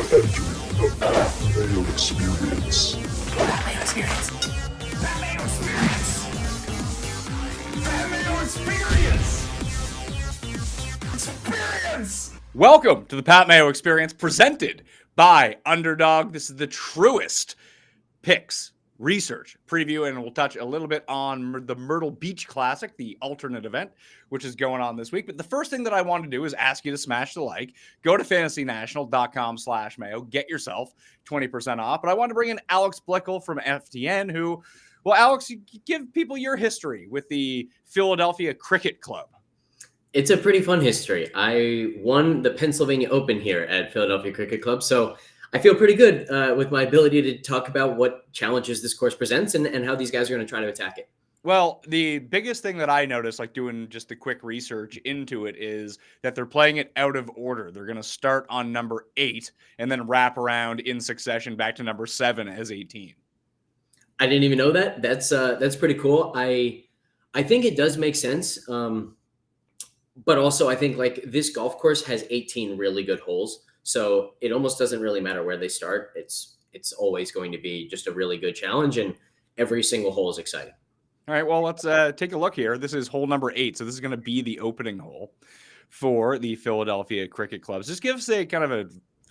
The Mayo Experience. Mayo Experience. Mayo Experience. Mayo Experience. Experience. Welcome to the Pat Mayo Experience, presented by Underdog. This is the Truist Picks research preview, and we'll touch a little bit on the Myrtle Beach Classic, the alternate event, which is going on this week. But the first thing that I want to do is ask you to smash the like. Go to fantasynational.com/Mayo. Get yourself 20% off. But I want to bring in Alex Blickle from FTN, who, well, Alex, you give people your history with the Philadelphia Cricket Club. It's a pretty fun history. I won the Pennsylvania Open here at Philadelphia Cricket Club, so I feel pretty good with my ability to talk about what challenges this course presents and how these guys are going to try to attack it. Well, the biggest thing that I noticed, like doing just the quick research into it, is that they're playing it out of order. They're going to start on number 8 and then wrap around in succession back to number 7 as 18. I didn't even know that. That's pretty cool. I think it does make sense. But also I think like this golf course has 18 really good holes. So it almost doesn't really matter where they start. It's always going to be just a really good challenge, and every single hole is exciting. All right, well, let's take a look here. This is hole number 8. So this is going to be the opening hole for the Philadelphia Cricket Clubs. Just give us a kind of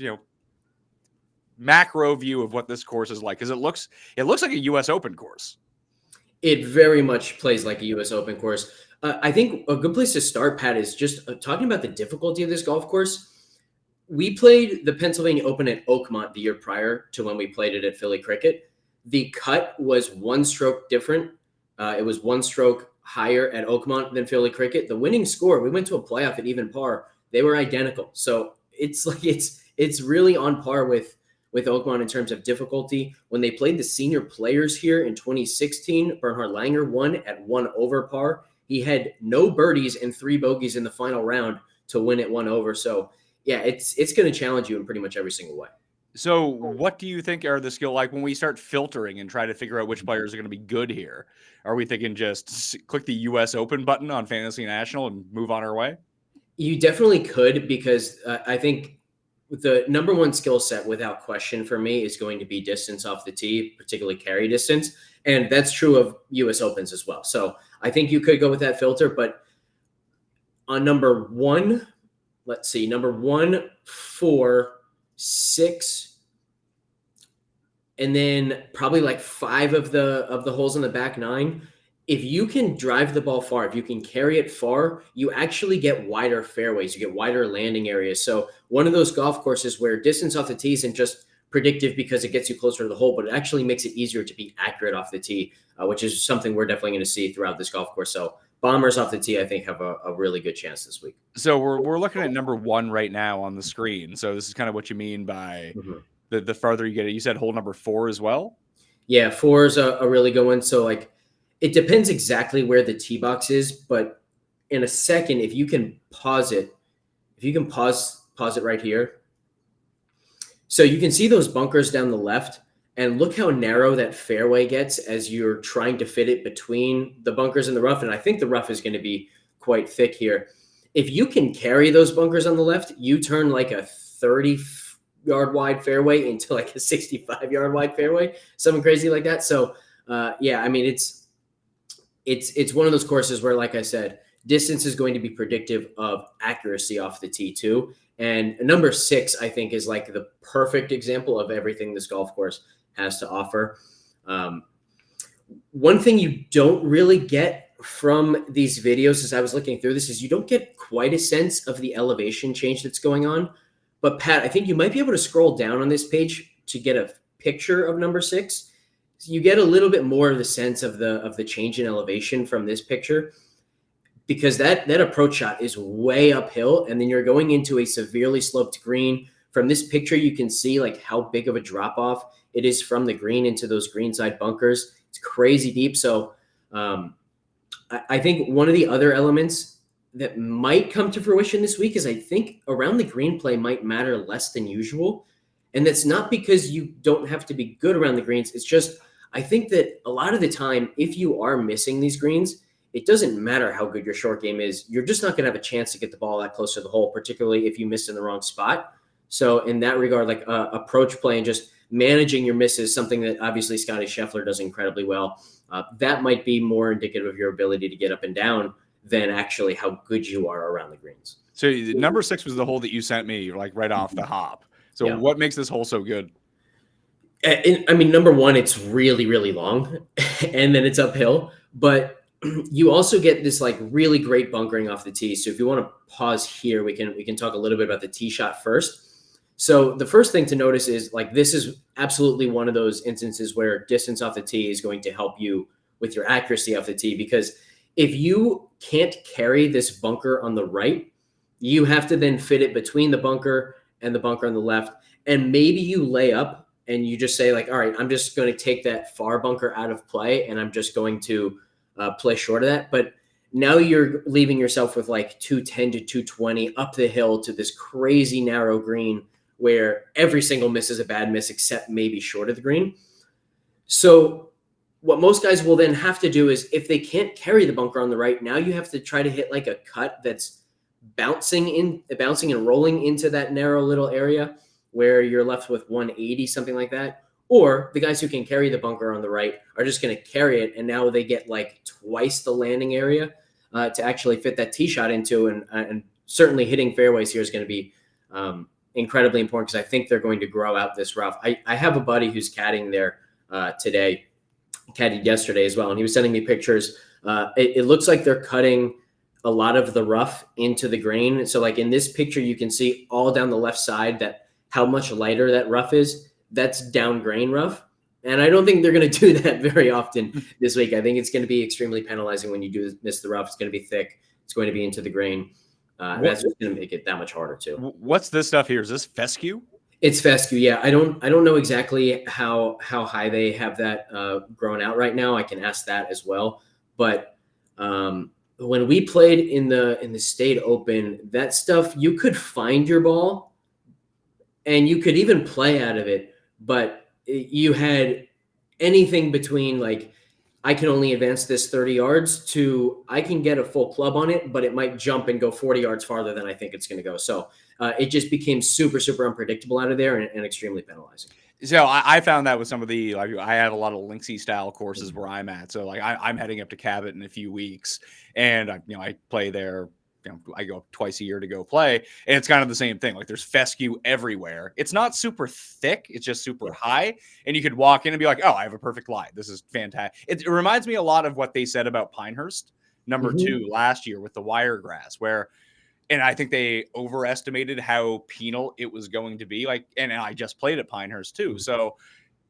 a, macro view of what this course is like, because it looks like a U.S. Open course. It very much plays like a U.S. Open course. I think a good place to start, Pat, is just talking about the difficulty of this golf course. We played the Pennsylvania Open at Oakmont the year prior to when we played it at Philly Cricket. The cut was one stroke different. It was one stroke higher at Oakmont than Philly Cricket. The winning score, we went to a playoff at even par. They were identical. So it's really on par with Oakmont in terms of difficulty. When they played the senior players here in 2016, Bernhard Langer won at 1 over par. He had no birdies and 3 bogeys in the final round to win at 1 over. So yeah, it's going to challenge you in pretty much every single way. So what do you think are the skill, like when we start filtering and try to figure out which players are going to be good here? Are we thinking just click the U.S. Open button on Fantasy National and move on our way? You definitely could, because I think the number one skill set without question for me is going to be distance off the tee, particularly carry distance. And that's true of U.S. Opens as well. So I think you could go with that filter, but on number 1, let's see, number 1, 4, 6, and then probably like 5 of the holes in the back 9. If you can drive the ball far, if you can carry it far, you actually get wider fairways, you get wider landing areas. So one of those golf courses where distance off the tee isn't just predictive because it gets you closer to the hole, but it actually makes it easier to be accurate off the tee, which is something we're definitely going to see throughout this golf course. So bombers off the tee, I think, have a really good chance this week. So we're looking at number 1 right now on the screen. So this is kind of what you mean by the farther you get it. You said hole number 4 as well? Yeah, 4 is a really good one. So like it depends exactly where the tee box is, but in a second, if you can pause it, pause it right here. So you can see those bunkers down the left, and look how narrow that fairway gets as you're trying to fit it between the bunkers and the rough. And I think the rough is going to be quite thick here. If you can carry those bunkers on the left, you turn like a 30-yard wide fairway into like a 65-yard wide fairway, something crazy like that. So yeah, I mean, it's one of those courses where, like I said, distance is going to be predictive of accuracy off the tee too. And number 6, I think, is like the perfect example of everything this golf course has to offer. One thing you don't really get from these videos as I was looking through this is you don't get quite a sense of the elevation change that's going on. But Pat, I think you might be able to scroll down on this page to get a picture of number 6. So you get a little bit more of the sense of the change in elevation from this picture, because that approach shot is way uphill, and then you're going into a severely sloped green. From this picture, you can see like how big of a drop off it is from the green into those greenside bunkers. It's crazy deep. So I think one of the other elements that might come to fruition this week is I think around the green play might matter less than usual. And that's not because you don't have to be good around the greens. It's just, I think that a lot of the time, if you are missing these greens, it doesn't matter how good your short game is. You're just not going to have a chance to get the ball that close to the hole, particularly if you missed in the wrong spot. So in that regard, like approach play and just managing your misses, something that obviously Scotty Scheffler does incredibly well. That might be more indicative of your ability to get up and down than actually how good you are around the greens. So number 6 was the hole that you sent me, like right off the hop. So Yeah. what makes this hole so good? I mean, number one, it's really, really long, and then it's uphill. But you also get this like really great bunkering off the tee. So if you want to pause here, we can talk a little bit about the tee shot first. So the first thing to notice is like this is absolutely one of those instances where distance off the tee is going to help you with your accuracy off the tee, because if you can't carry this bunker on the right, you have to then fit it between the bunker and the bunker on the left. And maybe you lay up and you just say like, all right, I'm just going to take that far bunker out of play and I'm just going to play short of that. But now you're leaving yourself with like 210 to 220 up the hill to this crazy narrow green where every single miss is a bad miss except maybe short of the green. So what most guys will then have to do is if they can't carry the bunker on the right, now you have to try to hit like a cut that's bouncing and rolling into that narrow little area where you're left with 180, something like that. Or the guys who can carry the bunker on the right are just going to carry it, and now they get like twice the landing area to actually fit that tee shot into. And certainly hitting fairways here is going to be incredibly important, because I think they're going to grow out this rough. I have a buddy who's caddying there today, caddied yesterday as well, and he was sending me pictures. It looks like they're cutting a lot of the rough into the grain. So like in this picture, you can see all down the left side that how much lighter that rough is. That's down grain rough. And I don't think they're going to do that very often this week. I think it's going to be extremely penalizing when you do miss the rough. It's going to be thick. It's going to be into the grain. That's just going to make it that much harder too. What's this stuff here? Is this fescue? It's fescue. Yeah. I don't know exactly how high they have that grown out right now. I can ask that as well. But when we played in the State Open, that stuff, you could find your ball and you could even play out of it, but you had anything between like, I can only advance this 30 yards to I can get a full club on it, but it might jump and go 40 yards farther than I think it's going to go. So it just became super, super unpredictable out of there and extremely penalizing. So I found that with some of the, like, I have a lot of Linksy style courses where I'm at. So like I'm heading up to Cabot in a few weeks, and I play there. I go twice a year to go play, and it's kind of the same thing. Like there's fescue everywhere. It's not super thick. It's just super high. And you could walk in and be like, oh, I have a perfect lie. This is fantastic. It reminds me a lot of what they said about Pinehurst number 2 last year with the Wiregrass, and I think they overestimated how penal it was going to be. Like, and I just played at Pinehurst too. So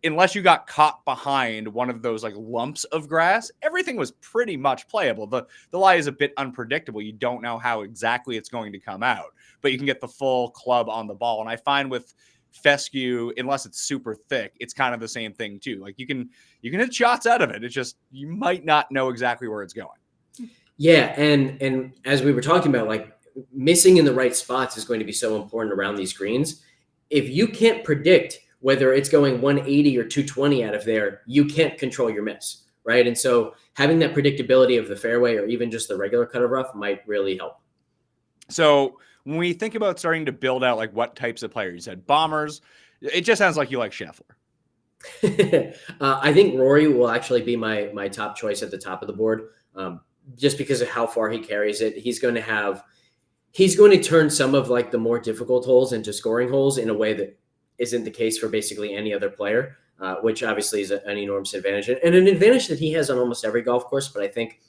unless you got caught behind one of those like lumps of grass, everything was pretty much playable. The lie is a bit unpredictable. You don't know how exactly it's going to come out, but you can get the full club on the ball. And I find with fescue, unless it's super thick, it's kind of the same thing too. Like you can hit shots out of it. It's just, you might not know exactly where it's going. Yeah. And as we were talking about, like missing in the right spots is going to be so important around these greens. If you can't predict whether it's going 180 or 220 out of there, you can't control your miss, right? And so having that predictability of the fairway or even just the regular cut of rough might really help. So when we think about starting to build out like what types of players, you said bombers, it just sounds like you like Scheffler. I think Rory will actually be my top choice at the top of the board, just because of how far he carries it. He's going to turn some of like the more difficult holes into scoring holes in a way that isn't the case for basically any other player, which obviously is an enormous advantage and an advantage that he has on almost every golf course. But I think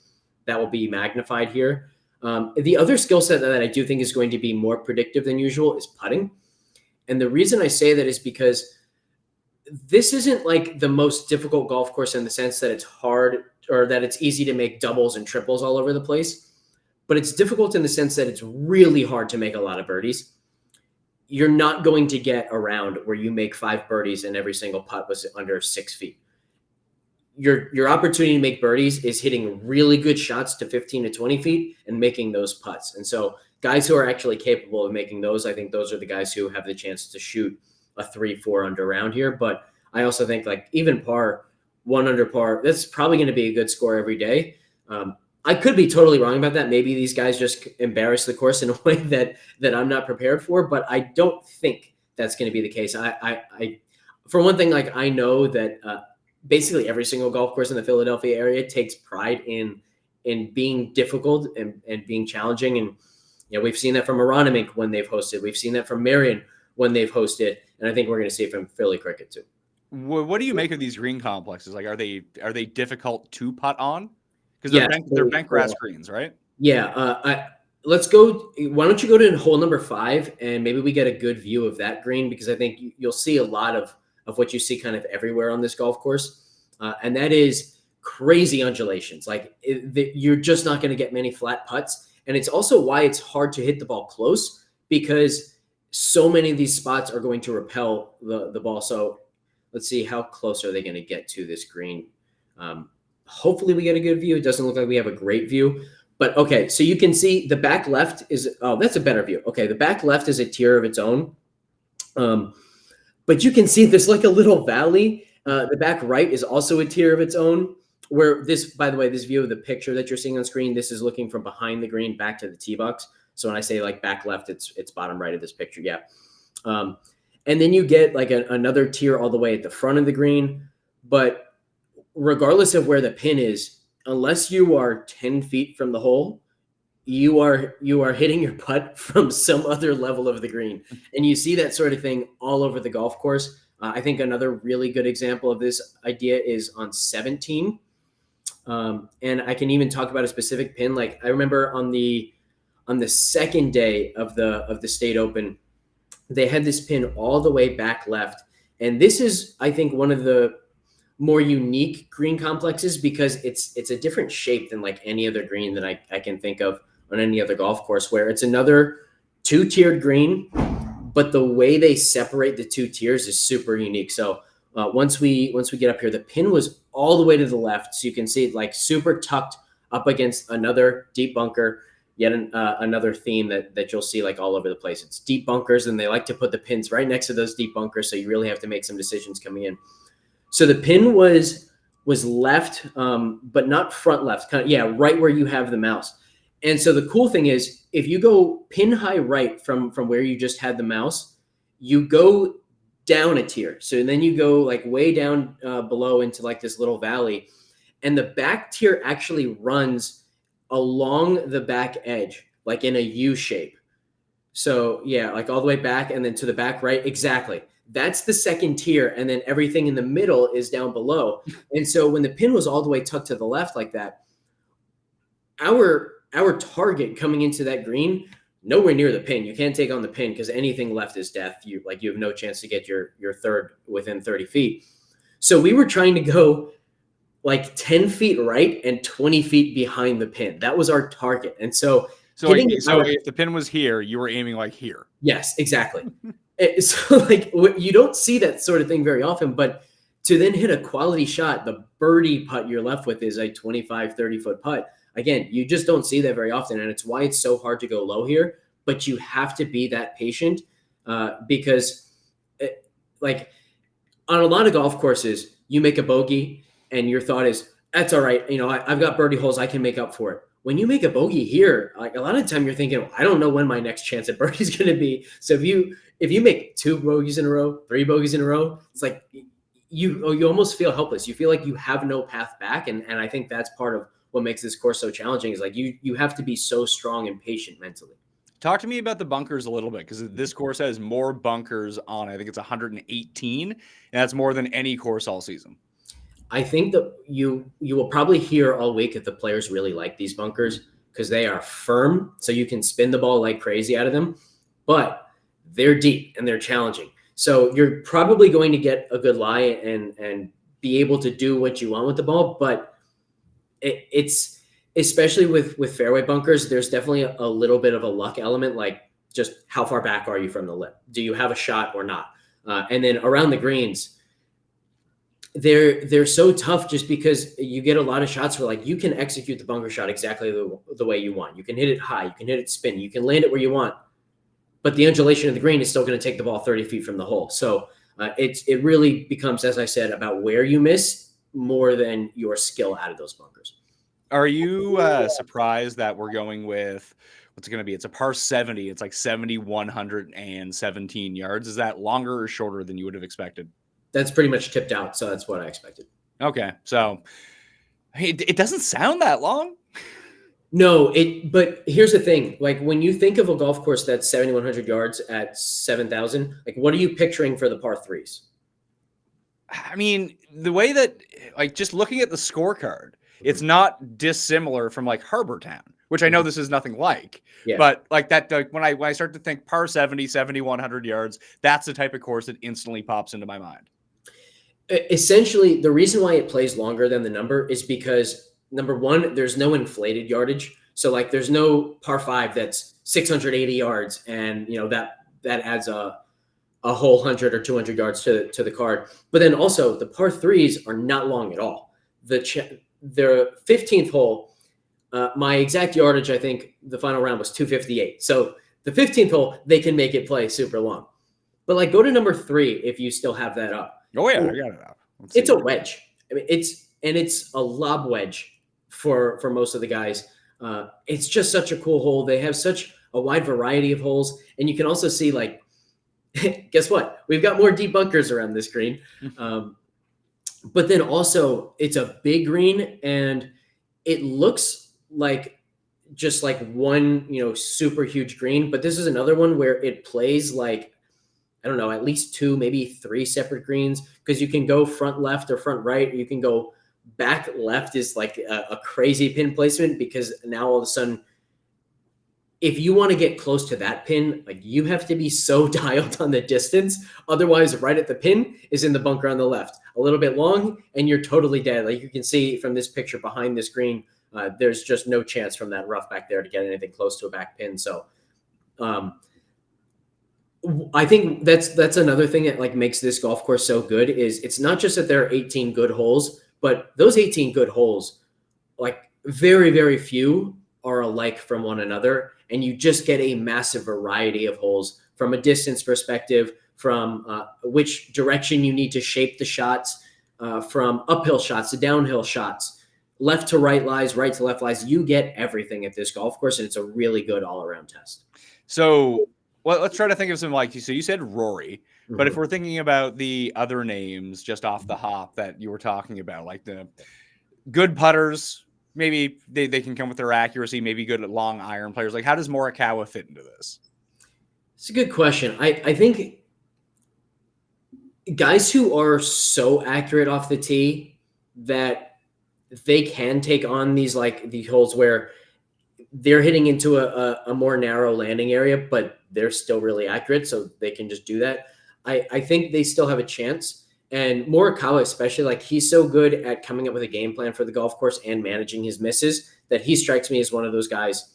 that will be magnified here. The other skill set that I do think is going to be more predictive than usual is putting. And the reason I say that is because this isn't like the most difficult golf course in the sense that it's hard or that it's easy to make doubles and triples all over the place, but it's difficult in the sense that it's really hard to make a lot of birdies. You're not going to get around where you make 5 birdies and every single putt was under 6 feet. Your opportunity to make birdies is hitting really good shots to 15 to 20 feet and making those putts. And so guys who are actually capable of making those, I think those are the guys who have the chance to shoot a 3-4 under round here. But I also think like even par, 1 under par, that's probably going to be a good score every day. I could be totally wrong about that. Maybe these guys just embarrass the course in a way that I'm not prepared for, but I don't think that's going to be the case. I for one thing, like I know that basically every single golf course in the Philadelphia area takes pride in being difficult and being challenging. And we've seen that from Aronimink when they've hosted. We've seen that from Marion when they've hosted, and I think we're going to see it from Philly Cricket too. What do you make of these green complexes? Like, are they difficult to putt on? Because Yeah, they're bent grass greens, right? Yeah, let's go. Why don't you go to hole number 5, and maybe we get a good view of that green, because I think you'll see a lot of what you see kind of everywhere on this golf course, and that is crazy undulations. Like you're just not going to get many flat putts, and it's also why it's hard to hit the ball close, because so many of these spots are going to repel the ball. So let's see, how close are they going to get to this green? Hopefully we get a good view. It doesn't look like we have a great view. But okay, so you can see the back left is, oh, that's a better view. Okay, the back left is a tier of its own. But you can see there's like a little valley. The back right is also a tier of its own, where this, by the way, this view of the picture that you're seeing on screen, this is looking from behind the green back to the tee box. So when I say like back left, it's bottom right of this picture. Yeah. And then you get like another tier all the way at the front of the green. But regardless of where the pin is, unless you are 10 feet from the hole, you are hitting your putt from some other level of the green. And you see that sort of thing all over the golf course. I think another really good example of this idea is on 17. And I can even talk about a specific pin. Like I remember on the second day of the State Open, they had this pin all the way back left. And this is, I think, one of the more unique green complexes, because it's a different shape than like any other green that I can think of on any other golf course, where it's another 2-tiered green, but the way they separate the 2 tiers is super unique. So once we get up here, the pin was all the way to the left. So you can see it like super tucked up against another deep bunker, yet another theme that you'll see like all over the place. It's deep bunkers, and they like to put the pins right next to those deep bunkers. So you really have to make some decisions coming in. So the pin was left, but not front left, kind of, yeah, right where you have the mouse. And so the cool thing is, if you go pin high right from where you just had the mouse, you go down a tier. So then you go like way down below into like this little valley, and the back tier actually runs along the back edge, like in a U shape. So yeah, like all the way back and then to the back right. Exactly. That's the second tier. And then everything in the middle is down below. And so when the pin was all the way tucked to the left like that, our target coming into that green, nowhere near the pin. You can't take on the pin, because anything left is death. You have no chance to get your third within 30 feet. So we were trying to go like 10 feet right and 20 feet behind the pin. That was our target. And so if the pin was here, you were aiming like here. Yes, exactly. So like you don't see that sort of thing very often, but to then hit a quality shot, the birdie putt you're left with is a 25, 30-foot putt. Again, you just don't see that very often, and it's why it's so hard to go low here. But you have to be that patient, because like on a lot of golf courses, you make a bogey and your thought is, that's all right. I've got birdie holes. I can make up for it. When you make a bogey here, like a lot of the time you're thinking, well, I don't know when my next chance at birdie is going to be. So if you make 2 bogeys in a row, 3 bogeys in a row, it's like you almost feel helpless. You feel like you have no path back. And I think that's part of what makes this course so challenging, is like you have to be so strong and patient mentally. Talk to me about the bunkers a little bit, because this course has more bunkers on. I think it's 118, and that's more than any course all season. I think that you will probably hear all week that the players really like these bunkers, because they are firm, so you can spin the ball like crazy out of them, but they're deep and they're challenging. So you're probably going to get a good lie and be able to do what you want with the ball, but it's especially with fairway bunkers, there's definitely a little bit of a luck element, like just how far back are you from the lip? Do you have a shot or not? And then around the greens, they're so tough, just because you get a lot of shots where like you can execute the bunker shot exactly the way you want. You can hit it high, you can hit it spin, you can land it where you want, but the undulation of the green is still going to take the ball 30 feet from the hole. So it really becomes, as I said, about where you miss more than your skill out of those bunkers. Are you surprised that we're going with what's it going to be? It's a par 70. It's like 7,117 yards. Is that longer or shorter than you would have expected? That's pretty much tipped out. So that's what I expected. Okay. So it doesn't sound that long. No, but here's the thing. Like when you think of a golf course that's 7,100 yards at 7,000, like what are you picturing for the par threes? I mean, the way that, like, just looking at the scorecard, it's not dissimilar from like Harbor Town, which I know this is nothing like, but like that, like when I start to think par 70, 7,100 yards, that's the type of course that instantly pops into my mind. Essentially, the reason why it plays longer than the number is because number one, there's no inflated yardage. So like there's no par 5 that's 680 yards and that adds a whole 100 or 200 yards to the card. But then also the par 3s are not long at all. The 15th hole, my exact yardage, I think the final round was 258. So the 15th hole, they can make it play super long. But like go to number 3 if you still have that up. Oh yeah, I got it up. It's a wedge. I mean, it's a lob wedge for most of the guys. It's just such a cool hole. They have such a wide variety of holes, and you can also see like, guess what? We've got more deep bunkers around this green. But then also it's a big green and it looks like just like one, super huge green. But this is another one where it plays like, I don't know, at least 2, maybe 3 separate greens because you can go front left or front right. Or you can go back left is like a crazy pin placement because now all of a sudden, if you want to get close to that pin, like you have to be so dialed on the distance. Otherwise, right at the pin is in the bunker on the left, a little bit long, and you're totally dead. Like you can see from this picture behind this green, there's just no chance from that rough back there to get anything close to a back pin. So I think that's another thing that like makes this golf course so good is it's not just that there are 18 good holes, but those 18 good holes, like very, very few are alike from one another. And you just get a massive variety of holes from a distance perspective, from which direction you need to shape the shots, from uphill shots to downhill shots, left to right lies, right to left lies. You get everything at this golf course, and it's a really good all-around test. So let's try to think of some, like, so you said Rory, but if we're thinking about the other names just off the hop that you were talking about, like the good putters, maybe they can come with their accuracy, maybe good at long iron players. Like, how does Morikawa fit into this? It's a good question. I think guys who are so accurate off the tee that they can take on these holes where they're hitting into a more narrow landing area, but they're still really accurate, so they can just do that. I think they still have a chance. And Morikawa, especially, like he's so good at coming up with a game plan for the golf course and managing his misses that he strikes me as one of those guys,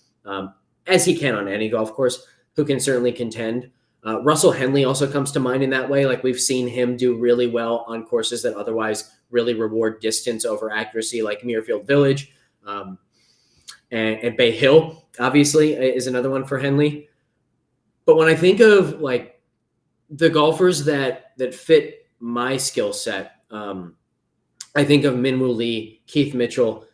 as he can on any golf course, who can certainly contend. Russell Henley also comes to mind in that way. Like we've seen him do really well on courses that otherwise really reward distance over accuracy, like Muirfield Village, and Bay Hill, obviously, is another one for Henley. But when I think of like the golfers that fit my skill set, I think of Minwoo Lee, Keith Mitchell,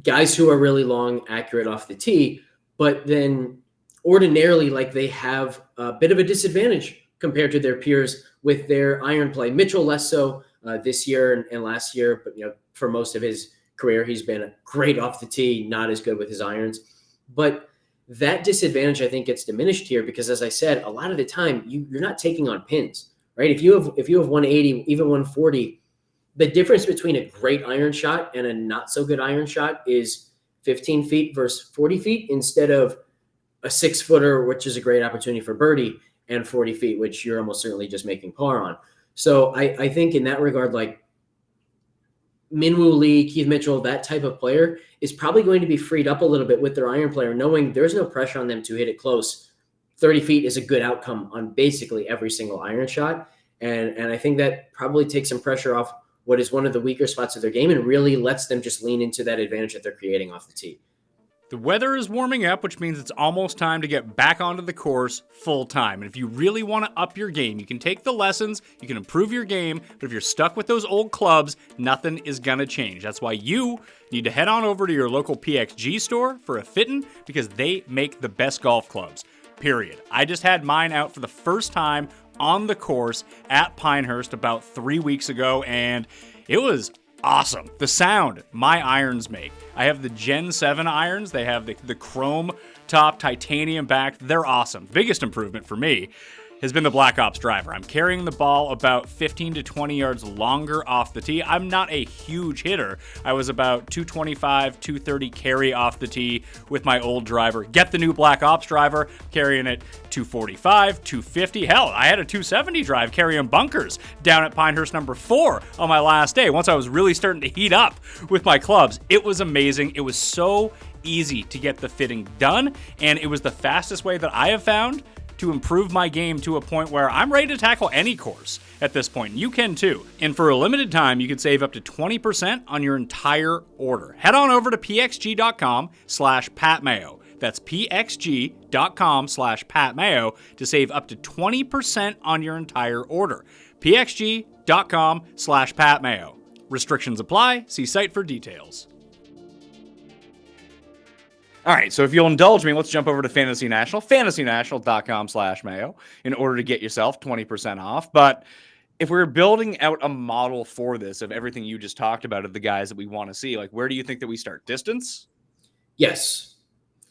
guys who are really long, accurate off the tee, but then ordinarily like they have a bit of a disadvantage compared to their peers with their iron play. Mitchell less so this year and last year, but for most of his career he's been great off the tee, not as good with his irons. But that disadvantage I think gets diminished here because, as I said, a lot of the time you're not taking on pins. Right? If you have 180, even 140, the difference between a great iron shot and a not so good iron shot is 15 feet versus 40 feet instead of a 6-footer, which is a great opportunity for birdie, and 40 feet, which you're almost certainly just making par on. So I think in that regard, like Minwoo Lee, Keith Mitchell, that type of player is probably going to be freed up a little bit with their iron player, knowing there's no pressure on them to hit it close. 30 feet is a good outcome on basically every single iron shot. And I think that probably takes some pressure off what is one of the weaker spots of their game and really lets them just lean into that advantage that they're creating off the tee. The weather is warming up, which means it's almost time to get back onto the course full time. And if you really want to up your game, you can take the lessons, you can improve your game, but if you're stuck with those old clubs, nothing is going to change. That's why you need to head on over to your local PXG store for a fitting, because they make the best golf clubs, period. I just had mine out for the first time on the course at Pinehurst about 3 weeks ago, and it was awesome. The sound my irons make. I have the Gen 7 irons. They have the chrome top, titanium back. They're awesome. Biggest improvement for me has been the Black Ops driver. I'm carrying the ball about 15 to 20 yards longer off the tee. I'm not a huge hitter. I was about 225, 230 carry off the tee with my old driver. Get the new Black Ops driver, carrying it 245, 250. Hell, I had a 270 drive carrying bunkers down at Pinehurst number 4 on my last day. Once I was really starting to heat up with my clubs, it was amazing. It was so easy to get the fitting done, and it was the fastest way that I have found to improve my game to a point where I'm ready to tackle any course at this point. You can too. And for a limited time, you can save up to 20% on your entire order. Head on over to pxg.com/PatMayo. That's pxg.com/PatMayo to save up to 20% on your entire order. pxg.com/PatMayo. Restrictions apply. See site for details. All right, so if you'll indulge me, let's jump over to Fantasy National, fantasynational.com/Mayo, in order to get yourself 20% off. But if we're building out a model for this of everything you just talked about of the guys that we want to see, like, where do you think that we start? Distance? Yes.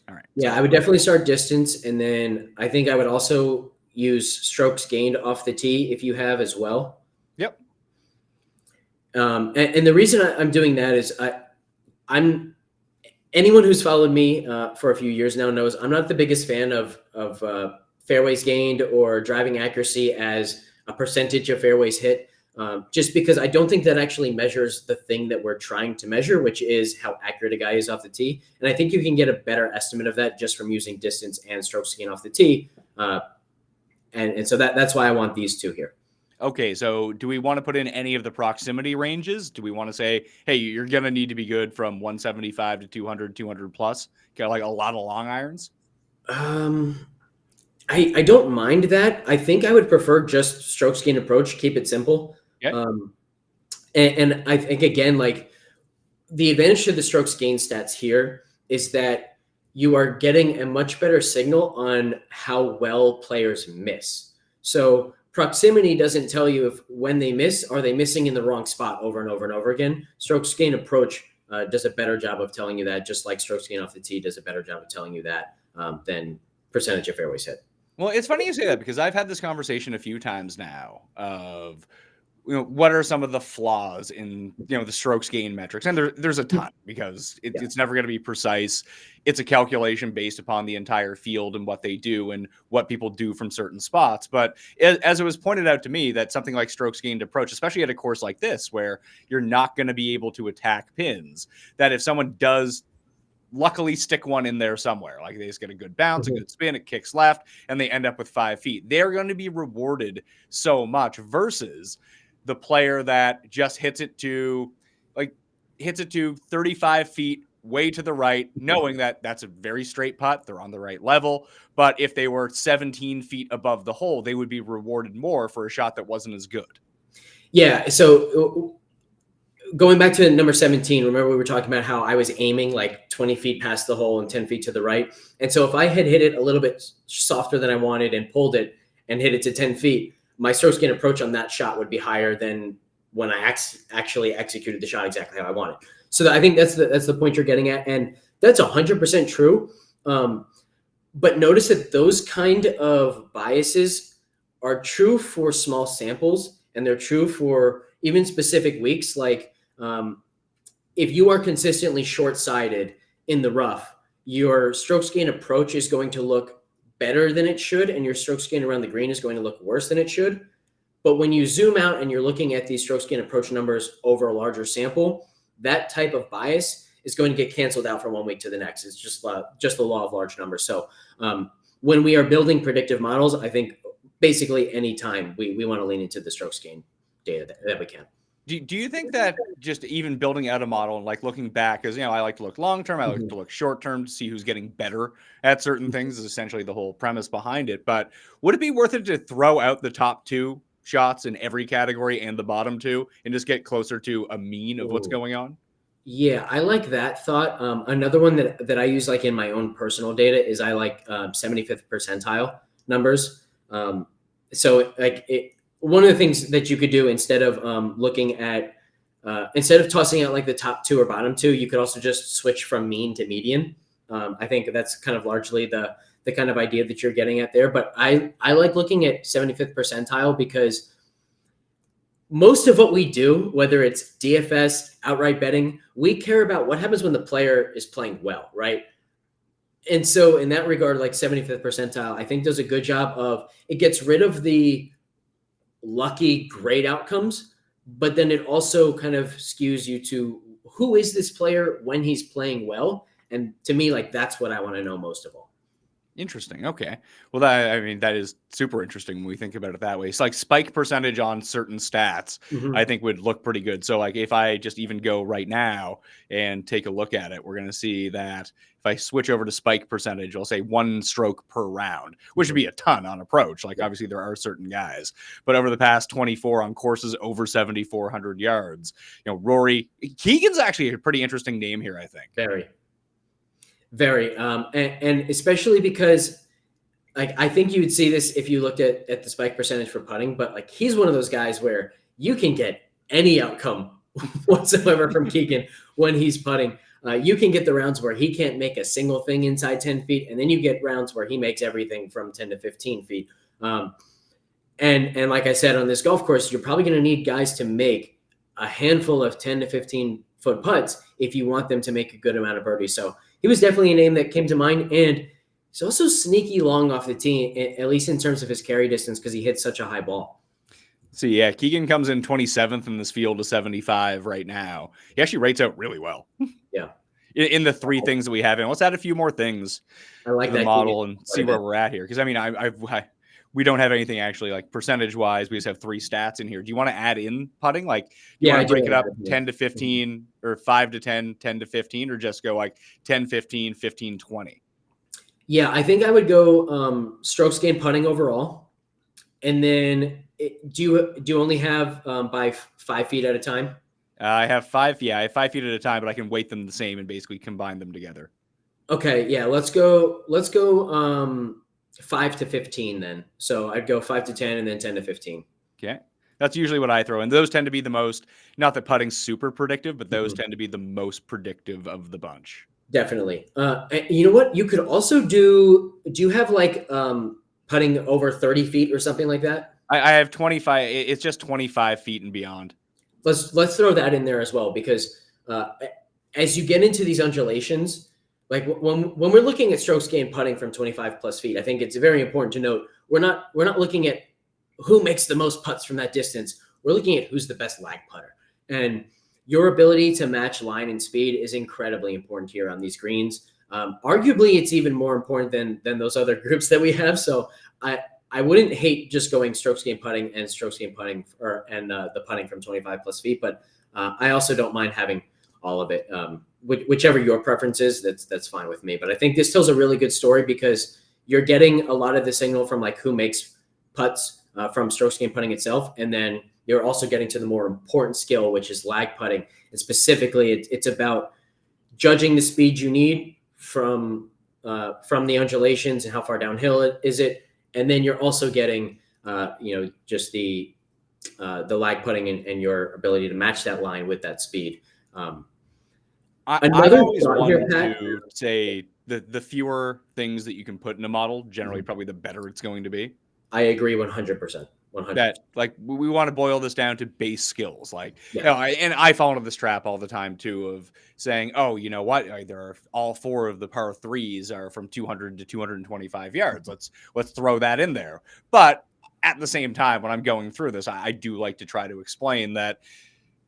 All right. Yeah, I would definitely start distance, and then I think I would also use strokes gained off the tee if you have as well. Yep. And the reason I'm doing that is I'm anyone who's followed me for a few years now knows I'm not the biggest fan of fairways gained or driving accuracy as a percentage of fairways hit, just because I don't think that actually measures the thing that we're trying to measure, which is how accurate a guy is off the tee. And I think you can get a better estimate of that just from using distance and strokes gained off the tee. And so that's why I want these two here. Okay, so do we want to put in any of the proximity ranges? Do we want to say, hey, you're going to need to be good from 175 to 200, 200 plus? Got like a lot of long irons? I don't mind that. I think I would prefer just strokes gained approach, keep it simple. Okay. And I think, again, like the advantage to the strokes gained stats here is that you are getting a much better signal on how well players miss. So proximity doesn't tell you if when they miss, are they missing in the wrong spot over and over and over again. Strokes gained approach does a better job of telling you that, just like strokes gained off the tee does a better job of telling you that than percentage of fairways hit. Well, it's funny you say that because I've had this conversation a few times now of, what are some of the flaws in, the strokes gain metrics? And there's a ton because it's never going to be precise. It's a calculation based upon the entire field and what they do and what people do from certain spots. But as it was pointed out to me, that something like strokes gained approach, especially at a course like this, where you're not going to be able to attack pins, that if someone does luckily stick one in there somewhere, like they just get a good bounce, a good spin, it kicks left, and they end up with 5 feet, they're going to be rewarded so much versus the player that just hits it to 35 feet way to the right, knowing that that's a very straight putt. They're on the right level. But if they were 17 feet above the hole, they would be rewarded more for a shot that wasn't as good. Yeah. So going back to number 17, remember we were talking about how I was aiming like 20 feet past the hole and 10 feet to the right. And so if I had hit it a little bit softer than I wanted and pulled it and hit it to 10 feet, my strokes gained approach on that shot would be higher than when I actually executed the shot exactly how I wanted. So I think that's the point you're getting at. And that's 100% true. But notice that those kind of biases are true for small samples, and they're true for even specific weeks. Like if you are consistently short-sided in the rough, your strokes gained approach is going to look better than it should, and your strokes gained around the green is going to look worse than it should. But when you zoom out and you're looking at these strokes gained approach numbers over a larger sample, that type of bias is going to get canceled out from 1 week to the next. It's just the law of large numbers. So when we are building predictive models, I think basically any time we want to lean into the strokes gained data that we can. Do you think that just even building out a model and like looking back, because I like to look long term, I like to look short term to see who's getting better at certain things is essentially the whole premise behind it. But would it be worth it to throw out the top two shots in every category and the bottom two and just get closer to a mean of what's Ooh. going on? Yeah, I like that thought. Another one that I use like in my own personal data is I like 75th percentile numbers. So like one of the things that you could do instead of looking at instead of tossing out like the top two or bottom two, you could also just switch from mean to median. I think that's kind of largely the kind of idea that you're getting at there. But I like looking at 75th percentile because most of what we do, whether it's DFS, outright betting, we care about what happens when the player is playing well, right? And so in that regard, like 75th percentile, I think does a good job of it gets rid of the lucky great outcomes, but then it also kind of skews you to who is this player when he's playing well. And to me, like that's what I want to know most of all. Interesting. Okay. Well, that is super interesting when we think about it that way. It's like spike percentage on certain stats, I think would look pretty good. So like if I just even go right now and take a look at it, we're going to see that if I switch over to spike percentage, I'll say 1 stroke per round, which would be a ton on approach. Like obviously there are certain guys, but over the past 24 on courses over 7,400 yards, Rory Keegan's actually a pretty interesting name here, I think. Very. And especially because like I think you would see this if you looked at the spike percentage for putting, but like he's one of those guys where you can get any outcome whatsoever from Keegan when he's putting. You can get the rounds where he can't make a single thing inside 10 feet, and then you get rounds where he makes everything from 10 to 15 feet. And like I said, on this golf course, you're probably going to need guys to make a handful of 10 to 15 foot putts if you want them to make a good amount of birdies. So he was definitely a name that came to mind, and he's also sneaky long off the tee, at least in terms of his carry distance, because he hits such a high ball. So yeah, Keegan comes in 27th in this field of 75 right now. He actually rates out really well. Yeah. In the three things that we have in. Let's add a few more things I like to the that model and see where we're at here. Because I mean, we don't have anything actually like percentage wise. We just have 3 stats in here. Do you want to add in putting? Like, you want to break it up 10 to 15 or 5 to 10, 10 to 15, or just go like 10, 15, 15, 20? Yeah, I think I would go strokes gained putting overall. And then do you only have by 5 feet at a time? I have 5. Yeah, I have 5 feet at a time, but I can weight them the same and basically combine them together. Okay. Yeah. Let's go 5 to 15 then. So I'd go 5 to 10 and then 10 to 15. Okay. That's usually what I throw in. Those tend to be the most, not that putting's super predictive, but those tend to be the most predictive of the bunch. Definitely. You know what? You could also do you have like putting over 30 feet or something like that? I have 25. It's just 25 feet and beyond. Let's throw that in there as well, because as you get into these undulations, like when we're looking at strokes gained putting from 25 plus feet, I think it's very important to note we're not looking at who makes the most putts from that distance. We're looking at who's the best lag putter, and your ability to match line and speed is incredibly important here on these greens. Arguably, it's even more important than those other groups that we have. So I wouldn't hate just going strokes gained putting and strokes gained putting and the putting from 25 plus feet, but I also don't mind having all of it. Whichever your preference is, that's fine with me. But I think this tells a really good story because you're getting a lot of the signal from like who makes putts from strokes gained putting itself, and then you're also getting to the more important skill, which is lag putting. And specifically, it's about judging the speed you need from the undulations and how far downhill is it. And then you're also getting, just the lag putting and your ability to match that line with that speed. I always wanted to say the fewer things that you can put in a model, generally probably the better it's going to be. I agree 100%. 100%. That like we want to boil this down to base skills. Like, and I fall into this trap all the time too of saying, oh, you know what? There are all 4 of the par 3s are from 200 to 225 yards. Let's throw that in there. But at the same time, when I'm going through this, I do like to try to explain that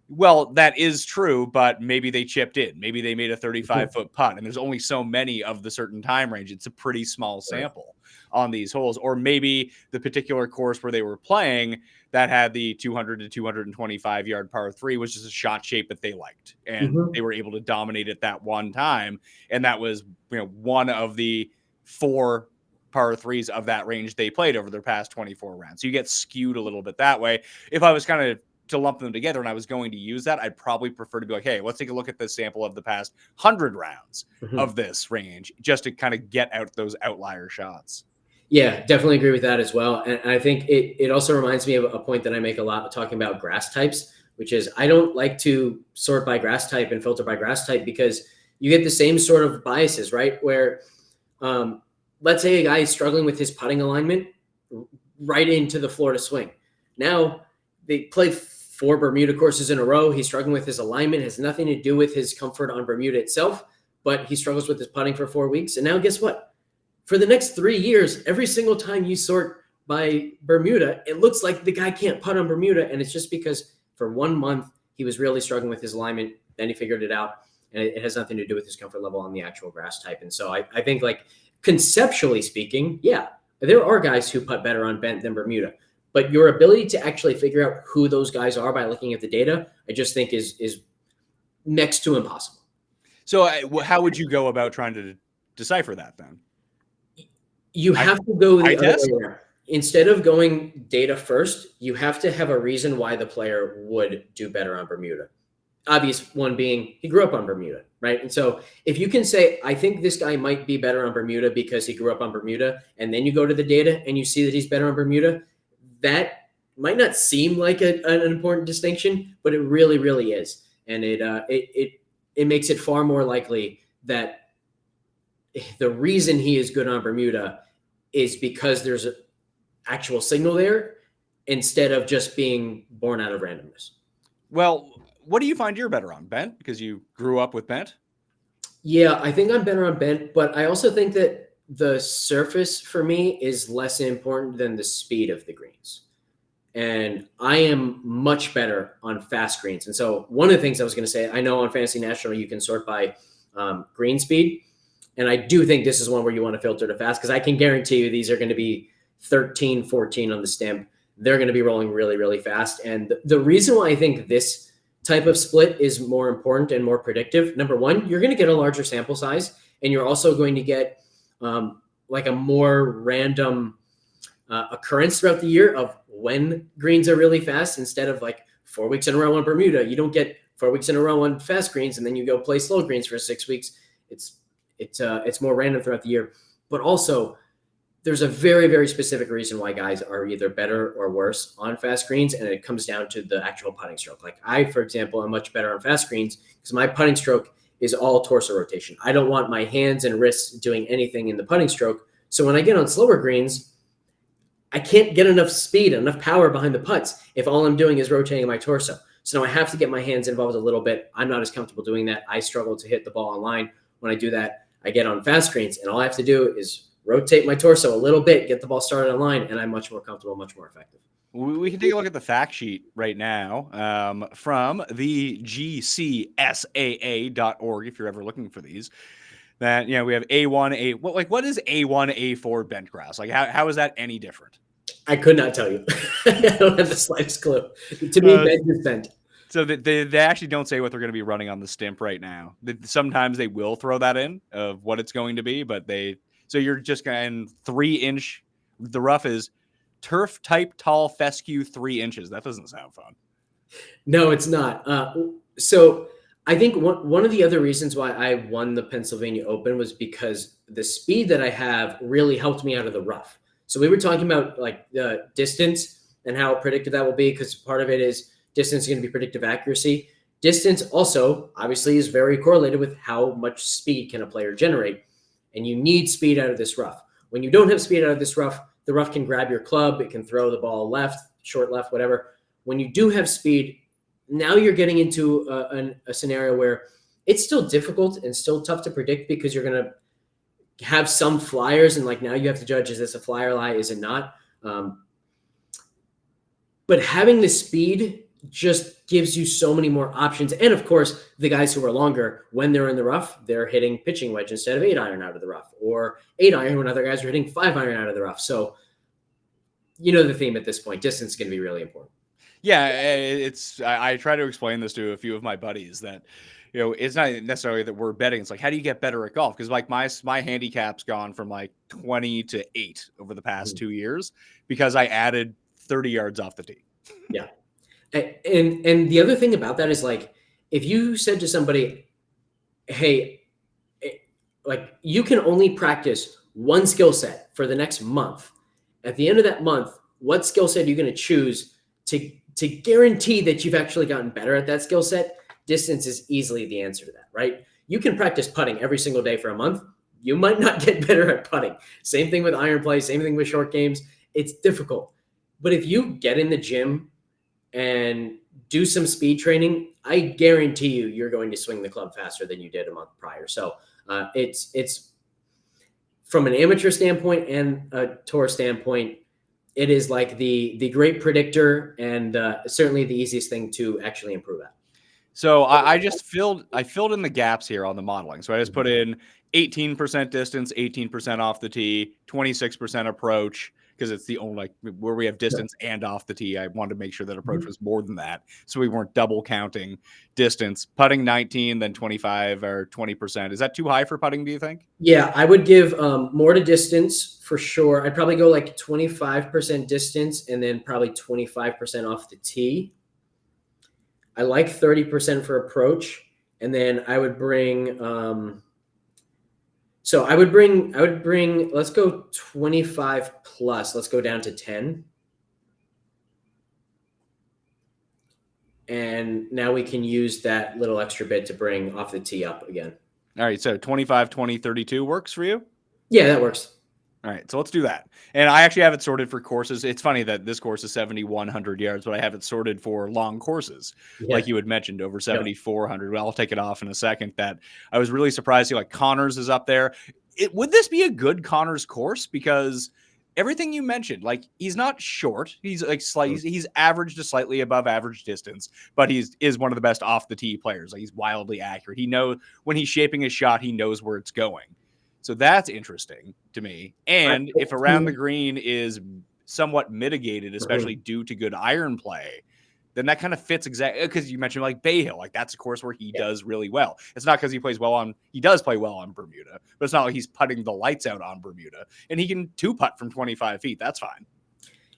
Well, that is true, but maybe they chipped in. Maybe they made a 35-foot putt, and there's only so many of the certain time range. It's a pretty small sample on these holes. Or maybe the particular course where they were playing that had the 200 to 225 yard par 3 was just a shot shape that they liked, and they were able to dominate it that one time. And that was, one of the 4 par 3s of that range they played over their past 24 rounds. So you get skewed a little bit that way. If I was kind of to lump them together and I was going to use that, I'd probably prefer to be like, hey, let's take a look at this sample of the past 100 rounds of this range, just to kind of get out those outlier shots. Yeah, definitely agree with that as well. And I think it also reminds me of a point that I make a lot talking about grass types, which is I don't like to sort by grass type and filter by grass type, because you get the same sort of biases, right? Where let's say a guy is struggling with his putting alignment right into the Florida swing. Now they play 4 Bermuda courses in a row. He's struggling with his alignment. It has nothing to do with his comfort on Bermuda itself, but he struggles with his putting for 4 weeks. And now guess what? For the next 3 years, every single time you sort by Bermuda, it looks like the guy can't putt on Bermuda. And it's just because for 1 month, he was really struggling with his alignment. Then he figured it out. And it has nothing to do with his comfort level on the actual grass type. And so I think, like, conceptually speaking, yeah, there are guys who putt better on bent than Bermuda. But your ability to actually figure out who those guys are by looking at the data, I just think is next to impossible. So how would you go about trying to decipher that then? You have to go the other way around. Instead of going data first, you have to have a reason why the player would do better on Bermuda. Obvious one being he grew up on Bermuda, right? And so if you can say, I think this guy might be better on Bermuda because he grew up on Bermuda, and then you go to the data and you see that he's better on Bermuda, that might not seem like an important distinction, but it really, really is. And it makes it far more likely that the reason he is good on Bermuda is because there's an actual signal there instead of just being born out of randomness. Well, what do you find you're better on, bent? Because you grew up with bent? Yeah, I think I'm better on bent, but I also think that the surface for me is less important than the speed of the greens. And I am much better on fast greens. And so one of the things I was going to say, I know on Fantasy National, you can sort by green speed. And I do think this is one where you want to filter to fast, because I can guarantee you these are going to be 13, 14 on the stimp. They're going to be rolling really, really fast. And the reason why I think this type of split is more important and more predictive, number one, you're going to get a larger sample size, and you're also going to get like a more random occurrence throughout the year of when greens are really fast, instead of like 4 weeks in a row on Bermuda. You don't get 4 weeks in a row on fast greens and then you go play slow greens for 6 weeks. It's more random throughout the year. But also, there's a very, very specific reason why guys are either better or worse on fast greens, and it comes down to the actual putting stroke. Like I, for example, am much better on fast greens because my putting stroke is all torso rotation. I don't want my hands and wrists doing anything in the putting stroke. So when I get on slower greens, I can't get enough speed, enough power behind the putts if all I'm doing is rotating my torso. So now I have to get my hands involved a little bit. I'm not as comfortable doing that. I struggle to hit the ball on line. When I do that, I get on fast greens, and all I have to do is rotate my torso a little bit, get the ball started on line, and I'm much more comfortable, much more effective. We can take a look at the fact sheet right now from the gcsaa.org if you're ever looking for these. That, we have A1, what is A1, A4 bent grass? Like how is that any different? I could not tell you. I don't have the slightest clue. To me, bent is bent. So they actually don't say what they're going to be running on the stimp right now. Sometimes they will throw that in of what it's going to be, but so you're just going 3-inch. The rough is turf type tall fescue 3 inches. That doesn't sound fun. No, it's not. So I think one of the other reasons why I won the Pennsylvania Open was because the speed that I have really helped me out of the rough. So we were talking about like the distance and how predictive that will be, because part of it is distance is going to be predictive accuracy. Distance also obviously is very correlated with how much speed can a player generate. And you need speed out of this rough. When you don't have speed out of this rough, the rough can grab your club. It can throw the ball left, short left, whatever. When you do have speed, now you're getting into a scenario where it's still difficult and still tough to predict, because you're going to have some flyers, and like now you have to judge, is this a flyer lie? Is it not? But having the speed just gives you so many more options. And of course, the guys who are longer, when they're in the rough, they're hitting pitching wedge instead of 8-iron out of the rough, or 8-iron when other guys are hitting 5-iron out of the rough. So, you know the theme at this point. Distance is going to be really important. Yeah, it's I try to explain this to a few of my buddies that, it's not necessarily that we're betting. It's like, how do you get better at golf? Because like my handicap's gone from like 20 to 8 over the past 2 years because I added 30 yards off the tee. Yeah. And the other thing about that is, like, if you said to somebody, hey, like, you can only practice one skill set for the next month. At the end of that month, what skill set are you going to choose to guarantee that you've actually gotten better at that skill set? Distance is easily the answer to that, right? You can practice putting every single day for a month. You might not get better at putting. Same thing with iron play, same thing with short games. It's difficult. But if you get in the gym and do some speed training, I guarantee you're going to swing the club faster than you did a month prior. So it's from an amateur standpoint and a tour standpoint, it is like the great predictor, and certainly the easiest thing to actually improve at. So I filled in the gaps here on the modeling. So I just put in 18% distance, 18% off the tee, 26% approach, because it's the only, like, where we have distance and off the tee. I wanted to make sure that approach was more than that, so we weren't double counting distance. Putting 19, then 25 or 20%. Is that too high for putting, do you think? Yeah, I would give more to distance for sure. I'd probably go like 25% distance and then probably 25% off the tee. I like 30% for approach, and then I would bring let's go 25 plus. Let's go down to 10. And now we can use that little extra bit to bring off the tee up again. All right, so 25, 20, 32 works for you? Yeah, that works. All right, so let's do that. And I actually have it sorted for courses. It's funny that this course is 7,100 yards, but I have it sorted for long courses, like you had mentioned, over 7,400. Well, I'll take it off in a second. That I was really surprised. Like, Connors is up there. Would this be a good Connors course? Because everything you mentioned, like, he's not short. He's like he's average to slightly above average distance, but is one of the best off the tee players. Like, he's wildly accurate. He knows when he's shaping his shot, he knows where it's going. So that's interesting to me. And if around the green is somewhat mitigated, especially due to good iron play, then that kind of fits exactly, because you mentioned like Bay Hill. Like, that's a course where he does really well. It's not because he does play well on Bermuda, but it's not like he's putting the lights out on Bermuda. And he can two-putt from 25 feet. That's fine.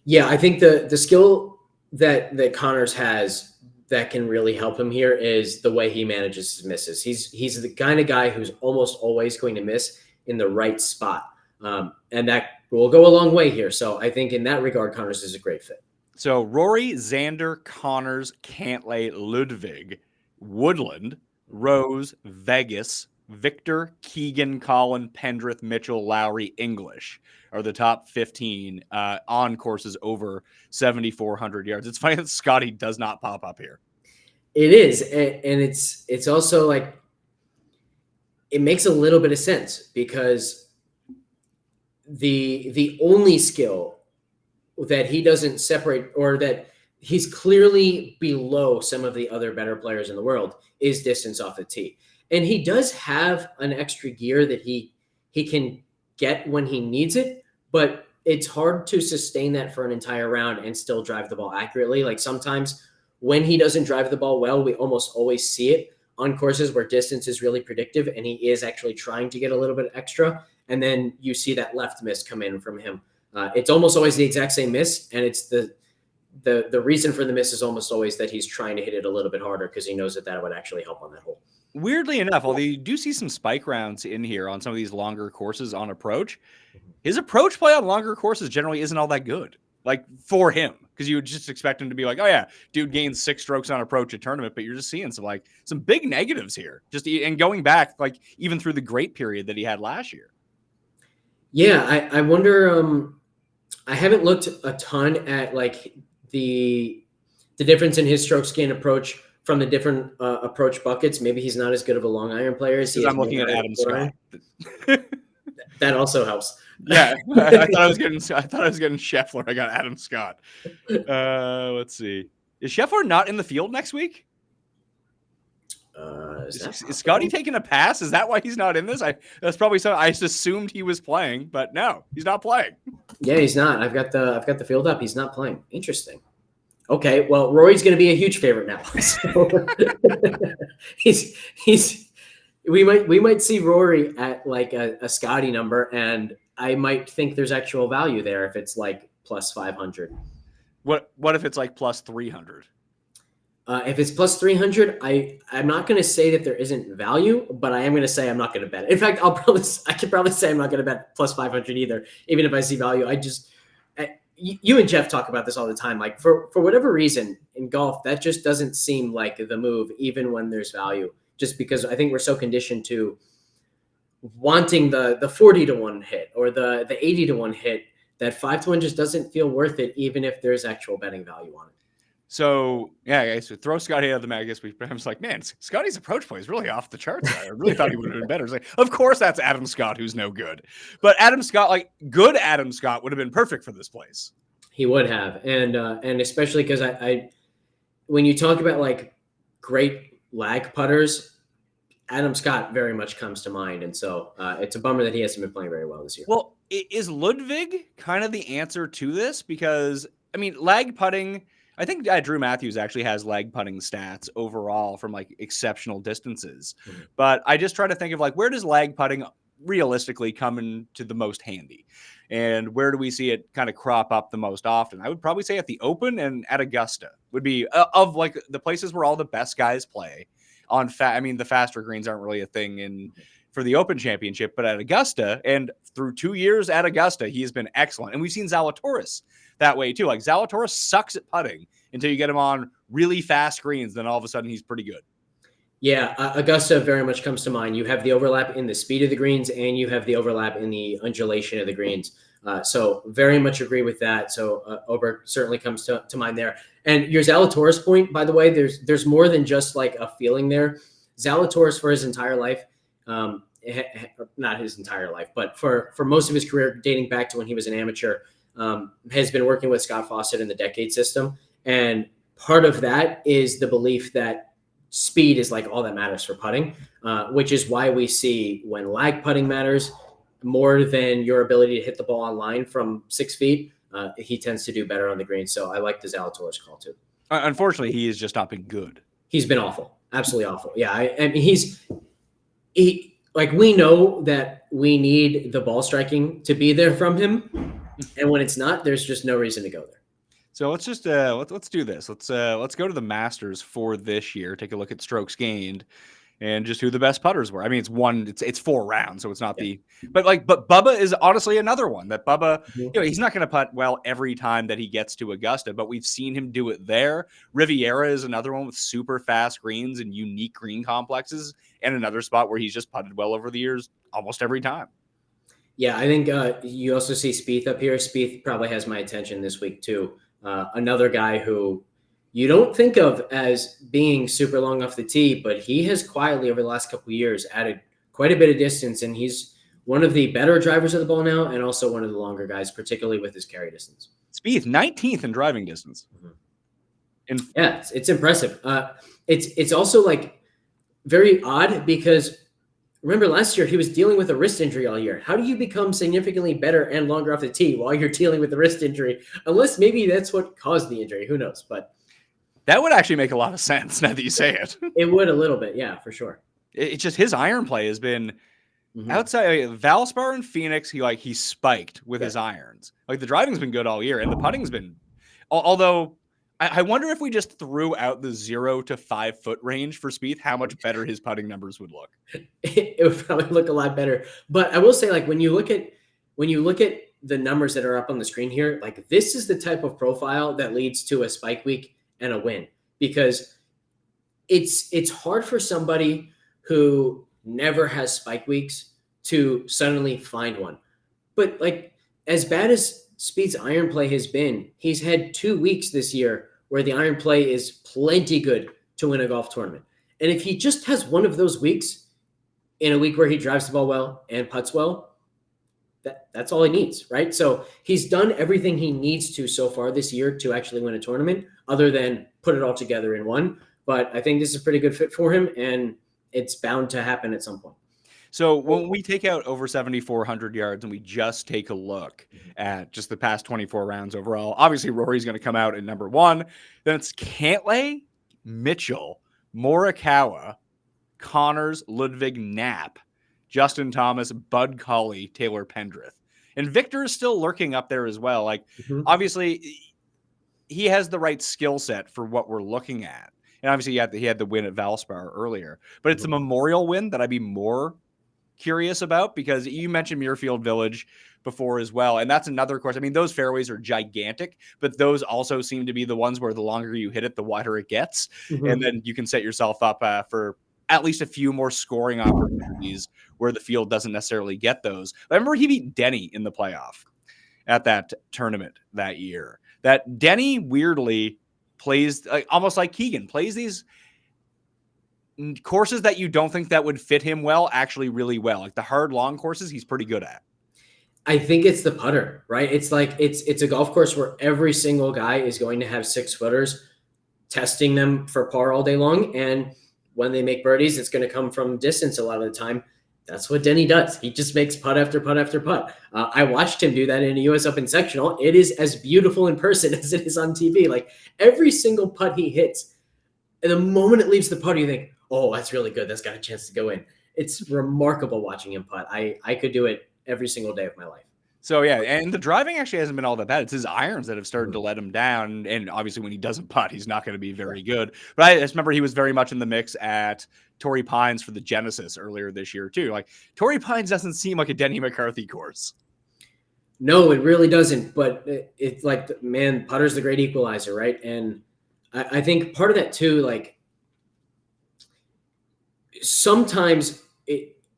Yeah, I think the skill that Connors has that can really help him here is the way he manages his misses. He's the kind of guy who's almost always going to miss in the right spot. And that will go a long way here. So I think in that regard, Connors is a great fit. So Rory, Xander, Connors, Cantlay, Ludwig, Woodland, Rose, Vegas, Victor, Keegan, Collin, Pendrith, Mitchell, Lowry, English are the top 15 on courses over 7,400 yards. It's funny that Scotty does not pop up here. It is. And it's also like, it makes a little bit of sense, because the only skill that he doesn't separate, or that he's clearly below some of the other better players in the world, is distance off the tee. And he does have an extra gear that he can get when he needs it, but it's hard to sustain that for an entire round and still drive the ball accurately. Like, sometimes when he doesn't drive the ball well, we almost always see it on courses where distance is really predictive and he is actually trying to get a little bit extra. And then you see that left miss come in from him. It's almost always the exact same miss. And it's the reason for the miss is almost always that he's trying to hit it a little bit harder, because he knows that would actually help on that hole. Weirdly enough, although you do see some spike rounds in here on some of these longer courses on approach, his approach play on longer courses generally isn't all that good. Like, for him, because you would just expect him to be like, oh yeah, dude gains 6 strokes on approach at tournament, but you're just seeing some big negatives here. And going back, like, even through the great period that he had last year. Yeah, I wonder. I haven't looked a ton at like the difference in his stroke gain approach from the different approach buckets. Maybe he's not as good of a long iron player as he is. I'm looking at Adam Scott. That also helps. Yeah, I thought I was getting Scheffler. I got Adam Scott. Let's see. Is Scheffler not in the field next week? Is Scotty taking a pass? Is that why he's not in this? That's probably so. I just assumed he was playing, but no, he's not playing. Yeah, he's not. I've got the field up. He's not playing. Interesting. Okay, well, Rory's going to be a huge favorite now. So we might see Rory at like a Scotty number, and I might think there's actual value there if it's like plus 500. What if it's like plus 300? If it's plus 300, I'm not going to say that there isn't value, but I am going to say I'm not going to bet it. In fact, I could probably say I'm not going to bet plus 500 either, even if I see value. You and Jeff talk about this all the time. Like for whatever reason in golf, that just doesn't seem like the move, even when there's value, just because I think we're so conditioned to wanting the 40 to 1 hit or the 80 to 1 hit that 5 to 1 just doesn't feel worth it, even if there's actual betting value on it. So yeah, so throw Scotty out of the mag. I guess I was like, man, Scotty's approach play is really off the charts. I really thought he would have been better. It's like, of course, that's Adam Scott, who's no good. But Adam Scott, like good Adam Scott, would have been perfect for this place. He would have, and especially because I when you talk about like great lag putters, Adam Scott very much comes to mind, and so it's a bummer that he hasn't been playing very well this year. Well, is Ludwig kind of the answer to this? Because I mean, lag putting. I think Drew Matthews actually has lag putting stats overall from like exceptional distances. Mm-hmm. But I just try to think of like, where does lag putting realistically come into the most handy? And where do we see it kind of crop up the most often? I would probably say at the Open and at Augusta would be of like the places where all the best guys play on the faster greens aren't really a thing for the Open Championship, but at Augusta and through 2 years at Augusta, he has been excellent. And we've seen Zalatoris that way too. Like Zalatoris sucks at putting until you get him on really fast greens. Then all of a sudden he's pretty good. Yeah. Augusta very much comes to mind. You have the overlap in the speed of the greens and you have the overlap in the undulation of the greens. So very much agree with that. So Oberg certainly comes to mind there. And your Zalatoris point, by the way, there's more than just like a feeling there. Zalatoris for his entire life, not his entire life, but for most of his career, dating back to when he was an amateur, has been working with Scott Fawcett in the decade system. And part of that is the belief that speed is like all that matters for putting, which is why we see when lag putting matters more than your ability to hit the ball on line from 6 feet, he tends to do better on the green. So I like the Zalatoris call too. Unfortunately, he has just not been good. He's been awful. Absolutely awful. Yeah. I mean, like we know that we need the ball striking to be there from him. And when it's not, there's just no reason to go there. So let's just let's do this. Let's go to the Masters for this year. Take a look at strokes gained, and just who the best putters were. I mean, it's 4 rounds, so it's not but Bubba is honestly another one that Bubba. You know, he's not going to putt well every time that he gets to Augusta, but we've seen him do it there. Riviera is another one with super fast greens and unique green complexes, and another spot where he's just putted well over the years almost every time. Yeah, I think you also see Spieth up here. Spieth probably has my attention this week too. Another guy who you don't think of as being super long off the tee, but he has quietly over the last couple of years added quite a bit of distance, and he's one of the better drivers of the ball now and also one of the longer guys, particularly with his carry distance. Spieth, 19th in driving distance. Mm-hmm. Yeah, it's impressive. It's also like very odd because remember last year he was dealing with a wrist injury all year. How do you become significantly better and longer off the tee while you're dealing with the wrist injury? Unless maybe that's what caused the injury. Who knows? But that would actually make a lot of sense now that you say it. It would a little bit. Yeah, for sure. It's just his iron play has been outside Valspar and Phoenix. He spiked with his irons. Like the driving's been good all year and the putting's been, although I wonder if we just threw out the 0 to 5 foot range for Spieth, how much better his putting numbers would look. It would probably look a lot better. But I will say, like, when you look at the numbers that are up on the screen here, like this is the type of profile that leads to a spike week and a win, because it's hard for somebody who never has spike weeks to suddenly find one. But like as bad as Spieth's iron play has been, he's had 2 weeks this year where the iron play is plenty good to win a golf tournament. And if he just has one of those weeks in a week where he drives the ball well and putts well, that's all he needs, right? So he's done everything he needs to so far this year to actually win a tournament, other than put it all together in one. But I think this is a pretty good fit for him, and it's bound to happen at some point. So when we take out over 7,400 yards and we just take a look at just the past 24 rounds overall, obviously Rory's going to come out at number 1. Then it's Cantlay, Mitchell, Morikawa, Connors, Ludwig, Knapp, Justin Thomas, Bud Colley, Taylor Pendrith. And Victor is still lurking up there as well. Like, obviously, he has the right skill set for what we're looking at. And obviously, he had the win at Valspar earlier. But it's a Memorial win that I'd be more curious about, because you mentioned Muirfield Village before as well. And that's another course. I mean, those fairways are gigantic, but those also seem to be the ones where the longer you hit it, the wider it gets. And then you can set yourself up for at least a few more scoring opportunities where the field doesn't necessarily get those. I remember he beat Denny in the playoff at that tournament that year. That Denny weirdly plays almost like Keegan, plays these courses that you don't think that would fit him well, actually really well. Like the hard long courses, he's pretty good at. I think it's the putter, right? It's like it's a golf course where every single guy is going to have 6-footers, testing them for par all day long. And when they make birdies, it's going to come from distance a lot of the time. That's what Denny does. He just makes putt after putt after putt. I watched him do that in a U.S. Open sectional. It is as beautiful in person as it is on TV. Like every single putt he hits, and the moment it leaves the putter, you think, oh, that's really good. That's got a chance to go in. It's remarkable watching him putt. I could do it every single day of my life. So, yeah, and the driving actually hasn't been all that bad. It's his irons that have started to let him down. And obviously when he doesn't putt, he's not going to be very good. But I just remember he was very much in the mix at Torrey Pines for the Genesis earlier this year, too. Like, Torrey Pines doesn't seem like a Denny McCarthy course. No, it really doesn't. But it's like, man, putter's the great equalizer, right? And I think part of that, too, like, sometimes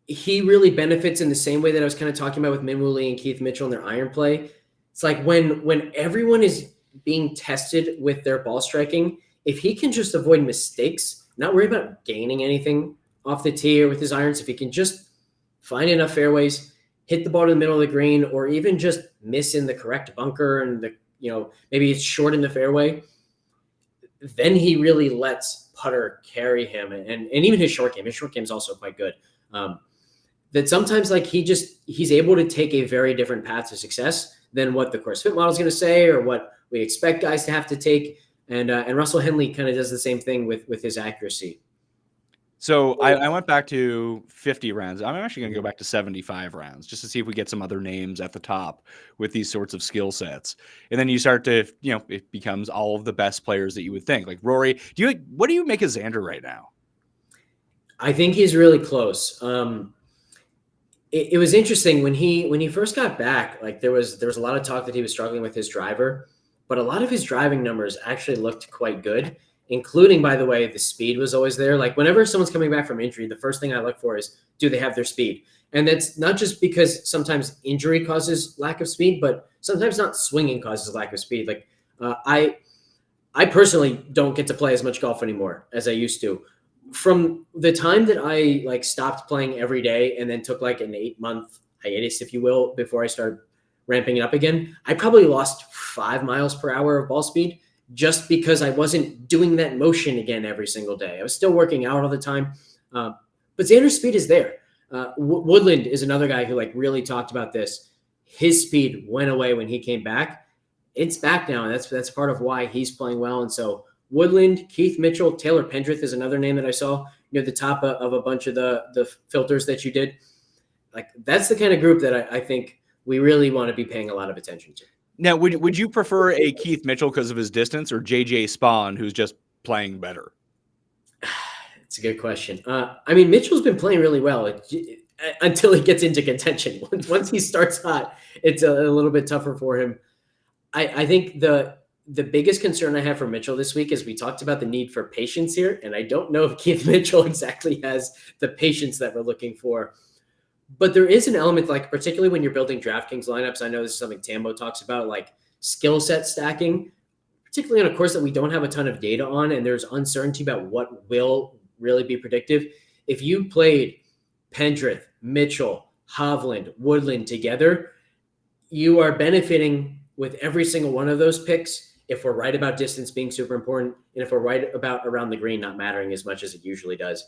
he really benefits in the same way that I was kind of talking about with Minwoo Lee and Keith Mitchell and their iron play. It's like when everyone is being tested with their ball striking, if he can just avoid mistakes, not worry about gaining anything off the tee or with his irons, if he can just find enough fairways, hit the ball to the middle of the green, or even just miss in the correct bunker and maybe it's short in the fairway, then he really lets putter carry him. And even his short game is also quite good. That sometimes like he's able to take a very different path to success than what the course fit model is going to say or what we expect guys to have to take. And Russell Henley kind of does the same thing with his accuracy. So I went back to 50 rounds. I'm actually going to go back to 75 rounds just to see if we get some other names at the top with these sorts of skill sets. And then you start to, it becomes all of the best players that you would think. Like Rory, what do you make of Xander right now? I think he's really close. It was interesting when he first got back. Like there was a lot of talk that he was struggling with his driver, but a lot of his driving numbers actually looked quite good, including, by the way, the speed was always there. Like whenever someone's coming back from injury, the first thing I look for is, do they have their speed? And that's not just because sometimes injury causes lack of speed, but sometimes not swinging causes lack of speed. Like I personally don't get to play as much golf anymore as I used to. From the time that I like stopped playing every day and then took like an 8-month hiatus, if you will, before I started ramping it up again, I probably lost 5 miles per hour of ball speed just because I wasn't doing that motion again every single day. I was still working out all the time. But Xander's speed is there. Woodland is another guy who like really talked about this. His speed went away when he came back. It's back now. And that's part of why he's playing well. And so Woodland, Keith Mitchell, Taylor Pendrith is another name that I saw near the top of a bunch of the filters that you did. Like that's the kind of group that I think we really want to be paying a lot of attention to. Now, would you prefer a Keith Mitchell because of his distance or JJ Spawn, who's just playing better? It's a good question. I mean, Mitchell's been playing really well until he gets into contention. Once he starts hot, it's a little bit tougher for him. I think the biggest concern I have for Mitchell this week is we talked about the need for patience here, and I don't know if Keith Mitchell exactly has the patience that we're looking for. But there is an element, like particularly when you're building DraftKings lineups, I know this is something Tambo talks about, like skill set stacking, particularly on a course that we don't have a ton of data on, and there's uncertainty about what will really be predictive. If you played Pendrith, Mitchell, Hovland, Woodland together, you are benefiting with every single one of those picks if we're right about distance being super important, and if we're right about around the green not mattering as much as it usually does.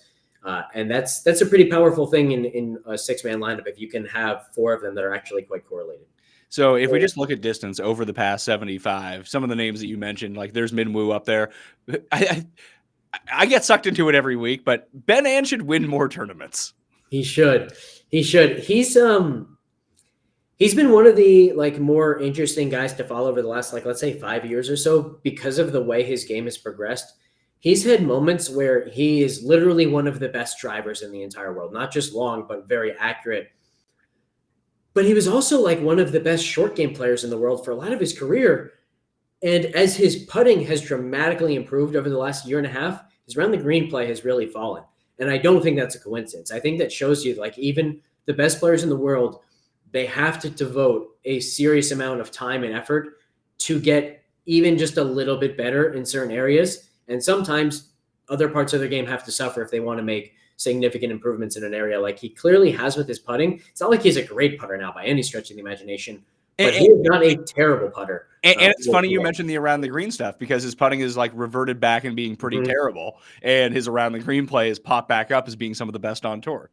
And that's a pretty powerful thing in a 6-man lineup if you can have 4 of them that are actually quite correlated. So if we just look at distance over the past 75, some of the names that you mentioned, like there's Minwoo up there. I get sucked into it every week, but Ben An should win more tournaments. He should. He's been one of the more interesting guys to follow over the last let's say 5 years or so because of the way his game has progressed. He's had moments where he is literally one of the best drivers in the entire world, not just long, but very accurate. But he was also one of the best short game players in the world for a lot of his career. And as his putting has dramatically improved over the last year and a half, his around the green play has really fallen. And I don't think that's a coincidence. I think that shows you even the best players in the world, they have to devote a serious amount of time and effort to get even just a little bit better in certain areas. And sometimes other parts of their game have to suffer if they want to make significant improvements in an area like he clearly has with his putting. It's not like he's a great putter now by any stretch of the imagination, but he is not a terrible putter. And it's funny you mentioned the around the green stuff because his putting is reverted back and being pretty terrible. And his around the green play is popped back up as being some of the best on tour.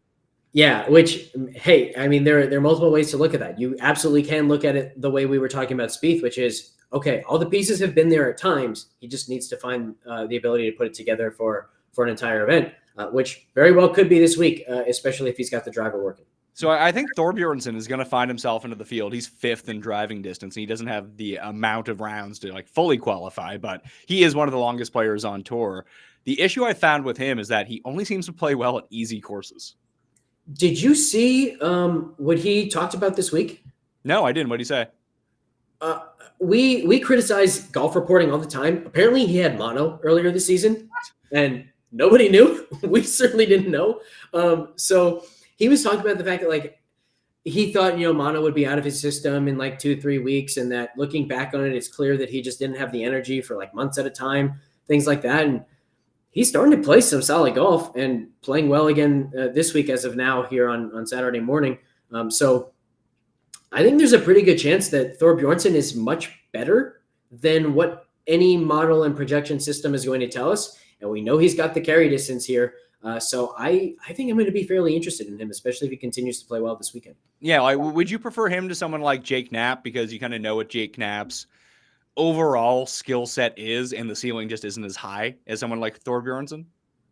Yeah, which, hey, I mean, there are multiple ways to look at that. You absolutely can look at it the way we were talking about Spieth, which is, okay, all the pieces have been there at times. He just needs to find the ability to put it together for an entire event, which very well could be this week, especially if he's got the driver working. So I think Thorbjornsen is going to find himself into the field. He's 5th in driving distance, and he doesn't have the amount of rounds to fully qualify, but he is one of the longest players on tour. The issue I found with him is that he only seems to play well at easy courses. Did you see what he talked about this week? No, I didn't. What did he say? We criticize golf reporting all the time. Apparently he had mono earlier this season, and nobody knew. We certainly didn't know. So he was talking about the fact that he thought, mono would be out of his system in 2-3 weeks, and that looking back on it, it's clear that he just didn't have the energy for months at a time, things like that. And he's starting to play some solid golf and playing well again this week as of now here on Saturday morning. So I think there's a pretty good chance that Thorbjornsen is much better than what any model and projection system is going to tell us. And we know he's got the carry distance here. So I think I'm going to be fairly interested in him, especially if he continues to play well this weekend. Yeah, would you prefer him to someone like Jake Knapp because you kind of know what Jake Knapp's overall skill set is, and the ceiling just isn't as high as someone like Thorbjornsen?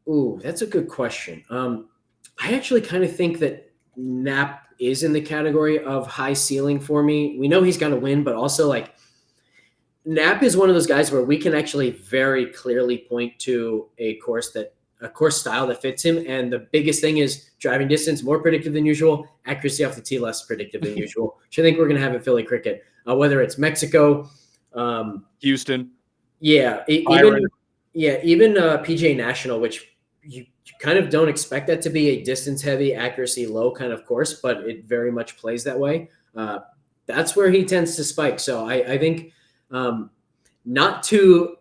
Ooh, that's a good question. I actually kind of think that Knapp is in the category of high ceiling for me. We know he's got to win, but also Knapp is one of those guys where we can actually very clearly point to a course style that fits him. And the biggest thing is driving distance, more predictive than usual, accuracy off the tee, less predictive than usual, which I think we're going to have at Philly Cricket, whether it's Mexico, Houston. Yeah. Even PGA National, which you kind of don't expect that to be a distance heavy, accuracy low kind of course, but it very much plays that way. That's where he tends to spike. So I think, not to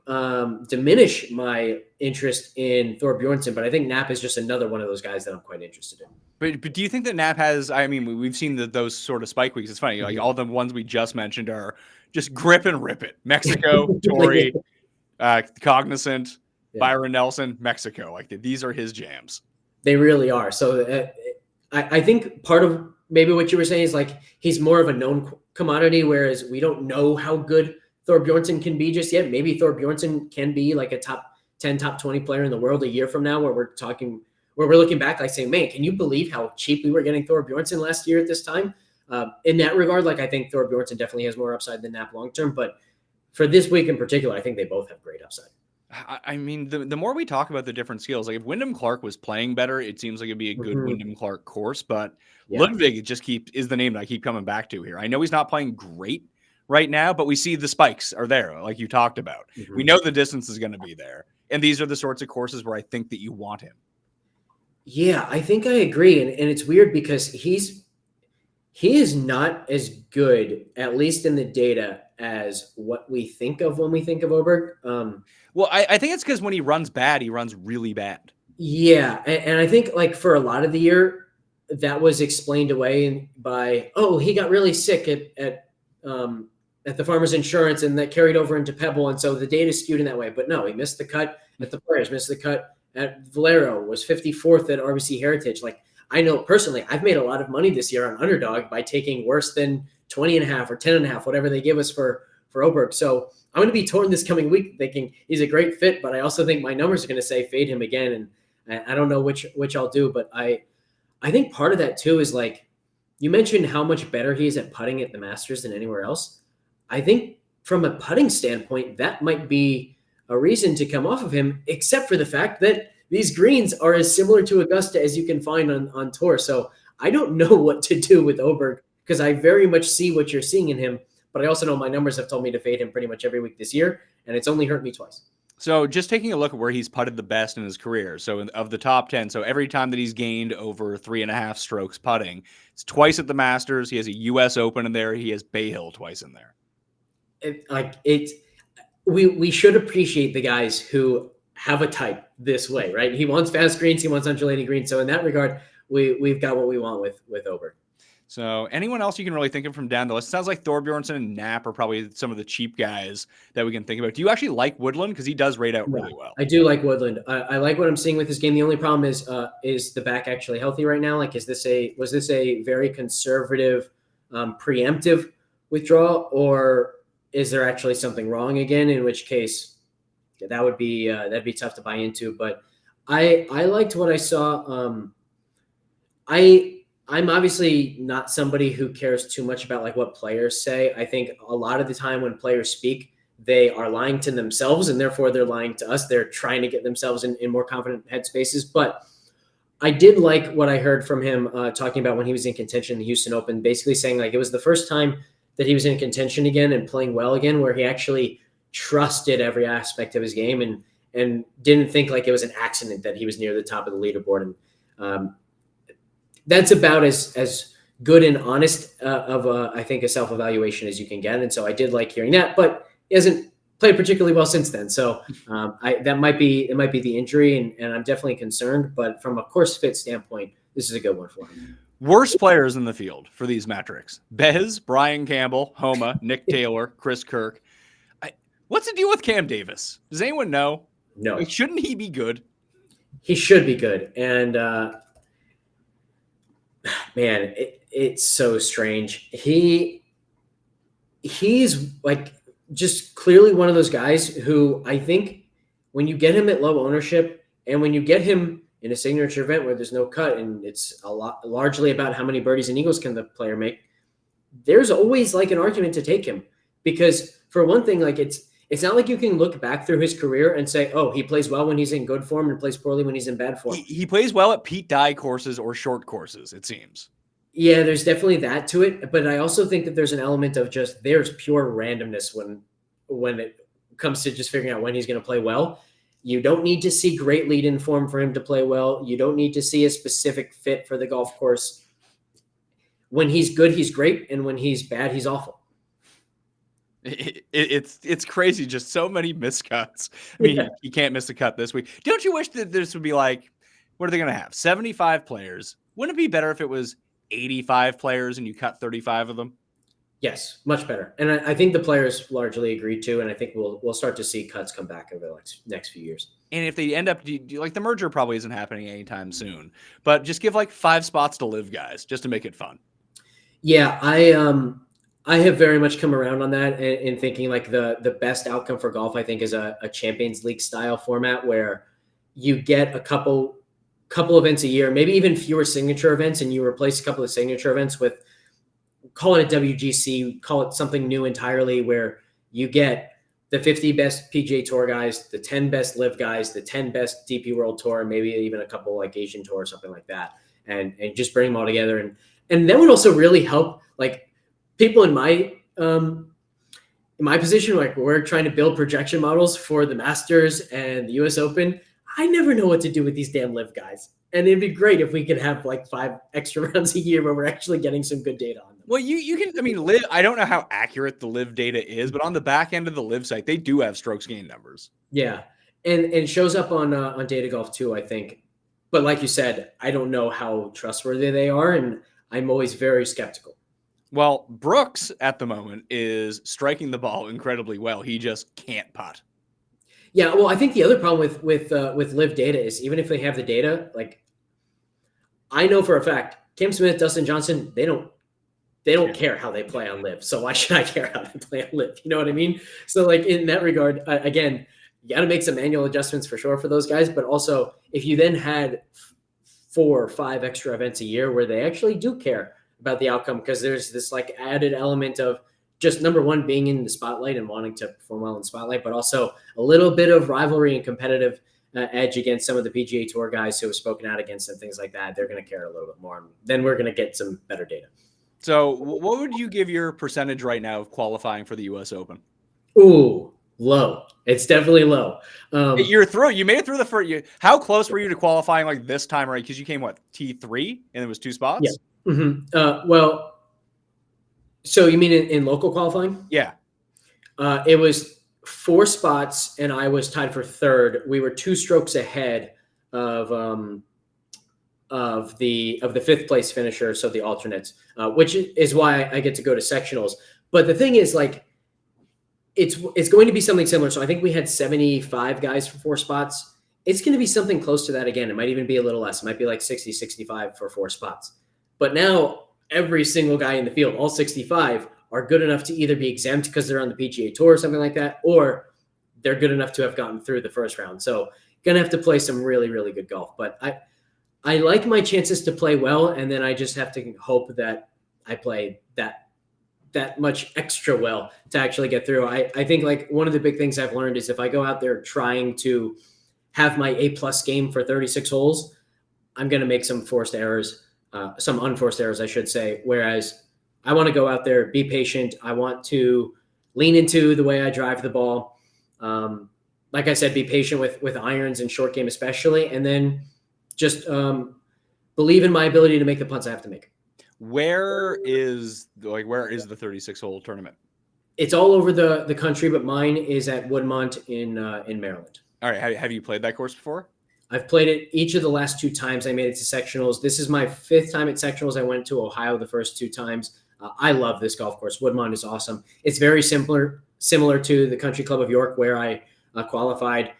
diminish my interest in Thorbjornsen, but I think Knapp is just another one of those guys that I'm quite interested in. But do you think that Knapp has? I mean, we've seen those sort of spike weeks. It's funny, all the ones we just mentioned are just grip and rip it. Mexico, Torrey, Cognizant, Byron Nelson, Mexico. These are his jams. They really are. So I think part of maybe what you were saying is he's more of a known commodity, whereas we don't know how good Thorbjornsen can be just yet. Maybe Thorbjornsen can be a top 10, top 20 player in the world a year from now, where we're looking back saying, man, can you believe how cheap we were getting Thorbjornsen last year at this time? In that regard, I think Thorbjornsen definitely has more upside than Knapp long-term, but for this week in particular, I think they both have great upside. I mean, the more we talk about the different skills, if Wyndham Clark was playing better, it seems like it'd be a good Wyndham Clark course, but Ludwig is the name that I keep coming back to here. I know he's not playing great right now, but we see the spikes are there, like you talked about. We know the distance is going to be there. And these are the sorts of courses where I think that you want him. Yeah, I think I agree. And it's weird because he is not as good, at least in the data, as what we think of when we think of Oberg. Well, I think it's because when he runs bad, he runs really bad. Yeah. And I think for a lot of the year, that was explained away by, he got really sick at at the Farmers Insurance, and that carried over into Pebble, and so the data skewed in that way. But no, he missed the cut at the Players, missed the cut at Valero, was 54th at RBC Heritage. Like, I know personally, I've made a lot of money this year on underdog by taking worse than 20.5 or 10.5, whatever they give us for Oberg. So I'm going to be torn this coming week thinking he's a great fit, but I also think my numbers are going to say fade him again. And I don't know which I'll do, but I think part of that too is, like, you mentioned how much better he is at putting at the Masters than anywhere else. I think from a putting standpoint, that might be a reason to come off of him, except for the fact that these greens are as similar to Augusta as you can find on tour. So I don't know what to do with Oberg, because I very much see what you're seeing in him, but I also know my numbers have told me to fade him pretty much every week this year, and it's only hurt me twice. So just taking a look at where he's putted the best in his career. So of the top 10, so every time that he's gained over 3.5 strokes putting, it's twice at the Masters. He has a U.S. Open in there. He has Bay Hill twice in there. We should appreciate the guys who have a type this way, right? He wants fast greens. He wants undulating greens. So in that regard, we've got what we want with Oberg. So anyone else you can really think of from down the list? It sounds like Thorbjornsen and Knapp are probably some of the cheap guys that we can think about. Do you actually like Woodland? Because he does rate out really well. I do like Woodland. I like what I'm seeing with this game. The only problem is the back actually healthy right now? Like, was this a very conservative, preemptive withdrawal, or is there actually something wrong again? In which case, that'd be tough to buy into. But I liked what I saw. I'm obviously not somebody who cares too much about, like, what players say. I think a lot of the time when players speak, they are lying to themselves, and therefore they're lying to us. They're trying to get themselves in more confident headspaces. But I did like what I heard from him talking about when he was in contention in the Houston Open, basically saying, like, it was the first time that he was in contention again and playing well again, where he actually trusted every aspect of his game and didn't think like it was an accident that he was near the top of the leaderboard. And that's about as good and honest I think, a self-evaluation as you can get. And so I did like hearing that, but he hasn't played particularly well since then. So it might be the injury, and I'm definitely concerned, but from a course fit standpoint, this is a good one for him. Worst players in the field for these metrics: Bez, Brian Campbell, Homa, Nick Taylor, Chris Kirk. What's the deal with Cam Davis? Does anyone know? No. Like, shouldn't he be good? He should be good. And man, it's so strange. He's like just clearly one of those guys who, I think, when you get him at low ownership, and when you get him in a signature event where there's no cut, and it's largely about how many birdies and eagles can the player make, there's always like an argument to take him, because for one thing, like, it's not like you can look back through his career and say, oh, he plays well when he's in good form and plays poorly when he's in bad form. He plays well at Pete Dye courses or short courses, it seems. Yeah, there's definitely that to it. But I also think that there's an element of just, there's pure randomness when it comes to just figuring out when he's going to play well. You don't need to see great lead-in form for him to play well. You don't need to see a specific fit for the golf course. When he's good, he's great. And when he's bad, he's awful. It's crazy. Just so many miscuts. I mean, he can't miss a cut this week. Don't you wish that this would be like, what are they going to have? 75 players. Wouldn't it be better if it was 85 players and you cut 35 of them? Yes, much better. And I think the players largely agree too. And I think we'll start to see cuts come back over the next few years. And if they end up, like, the merger probably isn't happening anytime soon, but just give like 5 spots to live guys just to make it fun. Yeah, I have very much come around on that and thinking like the best outcome for golf, I think, is a Champions League style format where you get a couple events a year, maybe even fewer signature events, and you replace a couple of signature events with, call it a WGC, call it something new entirely, where you get the 50 best PGA Tour guys, the 10 best live guys, the 10 best DP World Tour, and maybe even a couple like Asian Tour or something like that, and just bring them all together. And that would also really help, like, people in my position, like, we're trying to build projection models for the Masters and the US Open. I never know what to do with these damn live guys. And it'd be great if we could have like 5 extra rounds a year where we're actually getting some good data on them. Well, you can, I mean, live, I don't know how accurate the live data is, but on the back end of the live site, they do have strokes gain numbers. Yeah. And it shows up on Data Golf too, I think. But like you said, I don't know how trustworthy they are, and I'm always very skeptical. Well, Brooks at the moment is striking the ball incredibly well. He just can't putt. Yeah, well, I think the other problem with live data is even if they have the data, like I know for a fact, Cam Smith, Dustin Johnson, they don't care how they play on live. So why should I care how they play on live? You know what I mean? So like in that regard, again, you got to make some manual adjustments for sure for those guys. But also, if you then had 4 or 5 extra events a year where they actually do care about the outcome, because there's this like added element of just number one, being in the spotlight and wanting to perform well in the spotlight, but also a little bit of rivalry and competitive edge against some of the PGA Tour guys who have spoken out against them, things like that. They're going to care a little bit more. Then we're going to get some better data. So what would you give your percentage right now of qualifying for the U.S. Open? Ooh, low. It's definitely low. You're through. You made it through the first. How close were you to qualifying like this time, right? Because you came what, T3, and it was 2 spots. Yeah. Mm-hmm. Well, so you mean in local qualifying? Yeah. It was 4 spots, and I was tied for 3rd. We were 2 strokes ahead of the 5th place finisher, so the alternates, which is why I get to go to sectionals. But the thing is, like, it's going to be something similar. So I think we had 75 guys for 4 spots. It's going to be something close to that again. It might even be a little less. It might be like 60, 65 for 4 spots. But now every single guy in the field, all 65, are good enough to either be exempt because they're on the PGA Tour or something like that, or they're good enough to have gotten through the first round. So going to have to play some really, really good golf. But I like my chances to play well, and then I just have to hope that I play that much extra well to actually get through. I think like one of the big things I've learned is if I go out there trying to have my A+ game for 36 holes, I'm going to make some forced errors, some unforced errors, I should say. Whereas I want to go out there, be patient. I want to lean into the way I drive the ball. Like I said, be patient with irons and short game especially, and then just believe in my ability to make the putts I have to make. Where is the 36 hole tournament? It's all over the country, but mine is at Woodmont in Maryland. All right. Have you played that course before? I've played it each of the last 2 times I made it to sectionals. This is my 5th time at sectionals. I went to Ohio the first 2 times. I love this golf course. Woodmont is awesome. It's very similar to the Country Club of York where I qualified.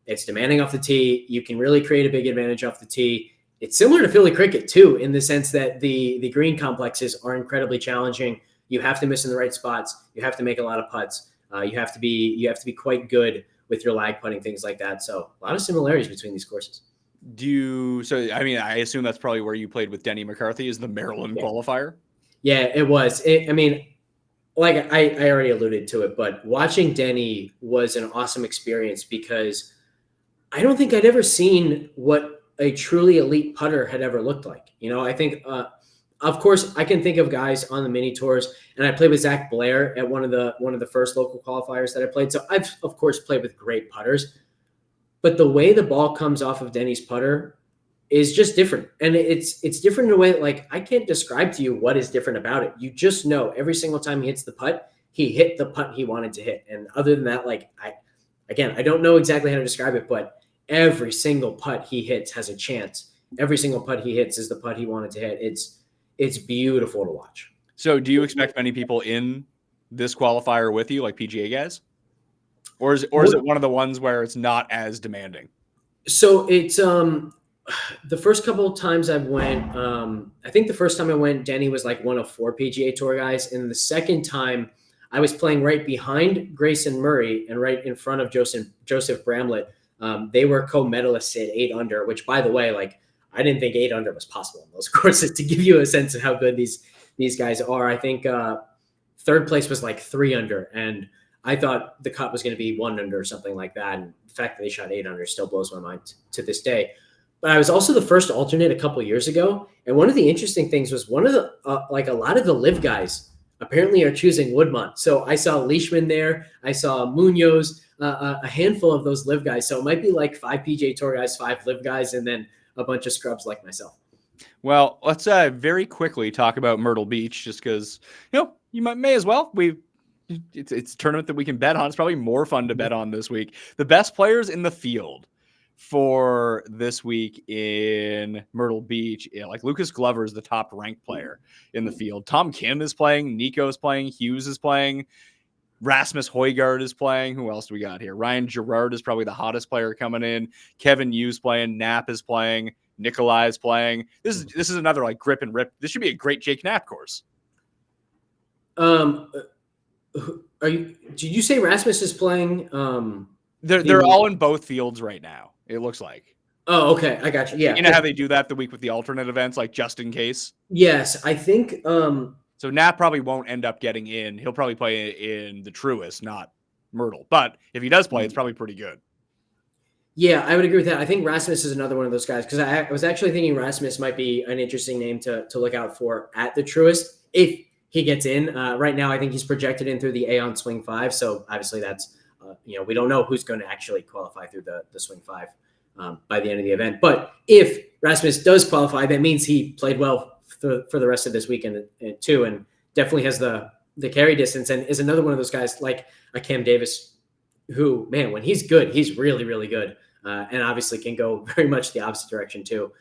It's demanding off the tee. You can really create a big advantage off the tee. It's similar to Philly cricket too, in the sense that the green complexes are incredibly challenging. You have to miss in the right spots. You have to make a lot of putts. You have to be quite good with your lag putting, things like that. So a lot of similarities between these courses. I assume that's probably where you played with Denny McCarthy is the Maryland qualifier. Yeah, it was. Like I already alluded to it, but watching Denny was an awesome experience because I don't think I'd ever seen what a truly elite putter had ever looked like. You know, I think, of course, I can think of guys on the mini tours, and I played with Zach Blair at one of the first local qualifiers that I played. So I've, of course, played with great putters, but the way the ball comes off of Denny's putter is just different. And it's different in a way that, like, I can't describe to you what is different about it. You just know every single time he hits the putt, he hit the putt he wanted to hit. And other than that, like, I don't know exactly how to describe it, but every single putt he hits has a chance. Every single putt he hits is the putt he wanted to hit. It's beautiful to watch. So do you expect many people in this qualifier with you, like PGA guys? Or is it one of the ones where it's not as demanding? So it's the first couple of times I went, I think the first time I went, Denny was like one of 4 PGA Tour guys. And the second time I was playing right behind Grayson Murray and right in front of Joseph Bramlett. They were co-medalists at 8 under, which, by the way, like, I didn't think 8 under was possible in those courses, to give you a sense of how good these guys are. I think 3rd place was like 3 under, and I thought the cut was going to be 1 under or something like that. And the fact that they shot 8 under still blows my mind to this day. But I was also the first alternate a couple of years ago. And one of the interesting things was one of the, a lot of the live guys apparently are choosing Woodmont. So I saw Leishman there. I saw Munoz, a handful of those live guys. So it might be like 5 PGA Tour guys, 5 live guys, and then a bunch of scrubs like myself. Well, let's very quickly talk about Myrtle Beach, just because, you may as well. It's a tournament that we can bet on. It's probably more fun to bet on this week. The best players in the field for far this week in Myrtle Beach, like Lucas Glover is the top ranked player in the field. Tom Kim is playing. Nico is playing. Hughes is playing. Rasmus Højgaard is playing. Who else do we got here? Ryan Gerard is probably the hottest player coming in. Kevin Hughes playing. Knapp is playing. Nikolai is playing. This is another like grip and rip. This should be a great Jake Knapp course. Did you say Rasmus is playing? They're all in both fields right now. It looks like. Oh, okay. I got you. Yeah. You know how they do that the week with the alternate events, like just in case? Yes. I think so Nat probably won't end up getting in. He'll probably play in the Truist, not Myrtle. But if he does play, it's probably pretty good. Yeah, I would agree with that. I think Rasmus is another one of those guys because I was actually thinking Rasmus might be an interesting name to look out for at the Truist if he gets in. Right now, I think he's projected in through the Aon Swing 5. So obviously that's, we don't know who's going to actually qualify through the Swing 5 by the end of the event. But if Rasmus does qualify, that means he played well for the rest of this weekend too, and definitely has the carry distance and is another one of those guys like a Cam Davis who, man, when he's good, he's really, really good. And obviously can go very much the opposite direction too.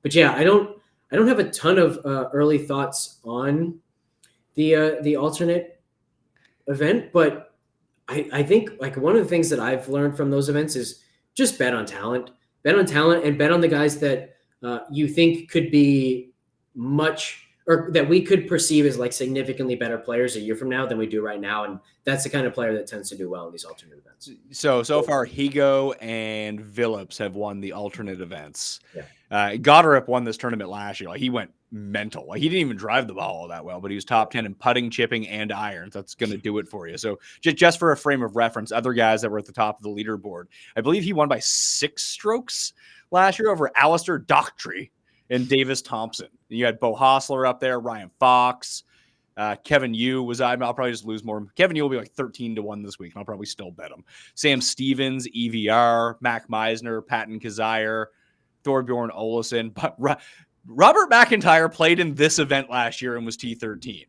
But yeah, I don't have a ton of early thoughts on the alternate event, but I think like one of the things that I've learned from those events is just bet on talent and bet on the guys that you think could be or that we could perceive as like significantly better players a year from now than we do right now. And that's the kind of player that tends to do well in these alternate events. So far, Higo and Phillips have won the alternate events. Yeah. Goddard won this tournament last year. Like he went mental. Like he didn't even drive the ball all that well, but he was top 10 in putting, chipping, and irons. That's going to do it for you. So just for a frame of reference, other guys that were at the top of the leaderboard, I believe he won by 6 strokes last year over Alistair Doctrey and Davis Thompson. You had Bo Hostler up there, Ryan Fox, Kevin Yu was. I'll probably just lose more. Kevin Yu will be like 13-1 this week, and I'll probably still bet him. Sam Stevens, EVR, Mac Meisner, Patton Kazire, Thorbjorn Olesen. But Robert McIntyre played in this event last year and was T13.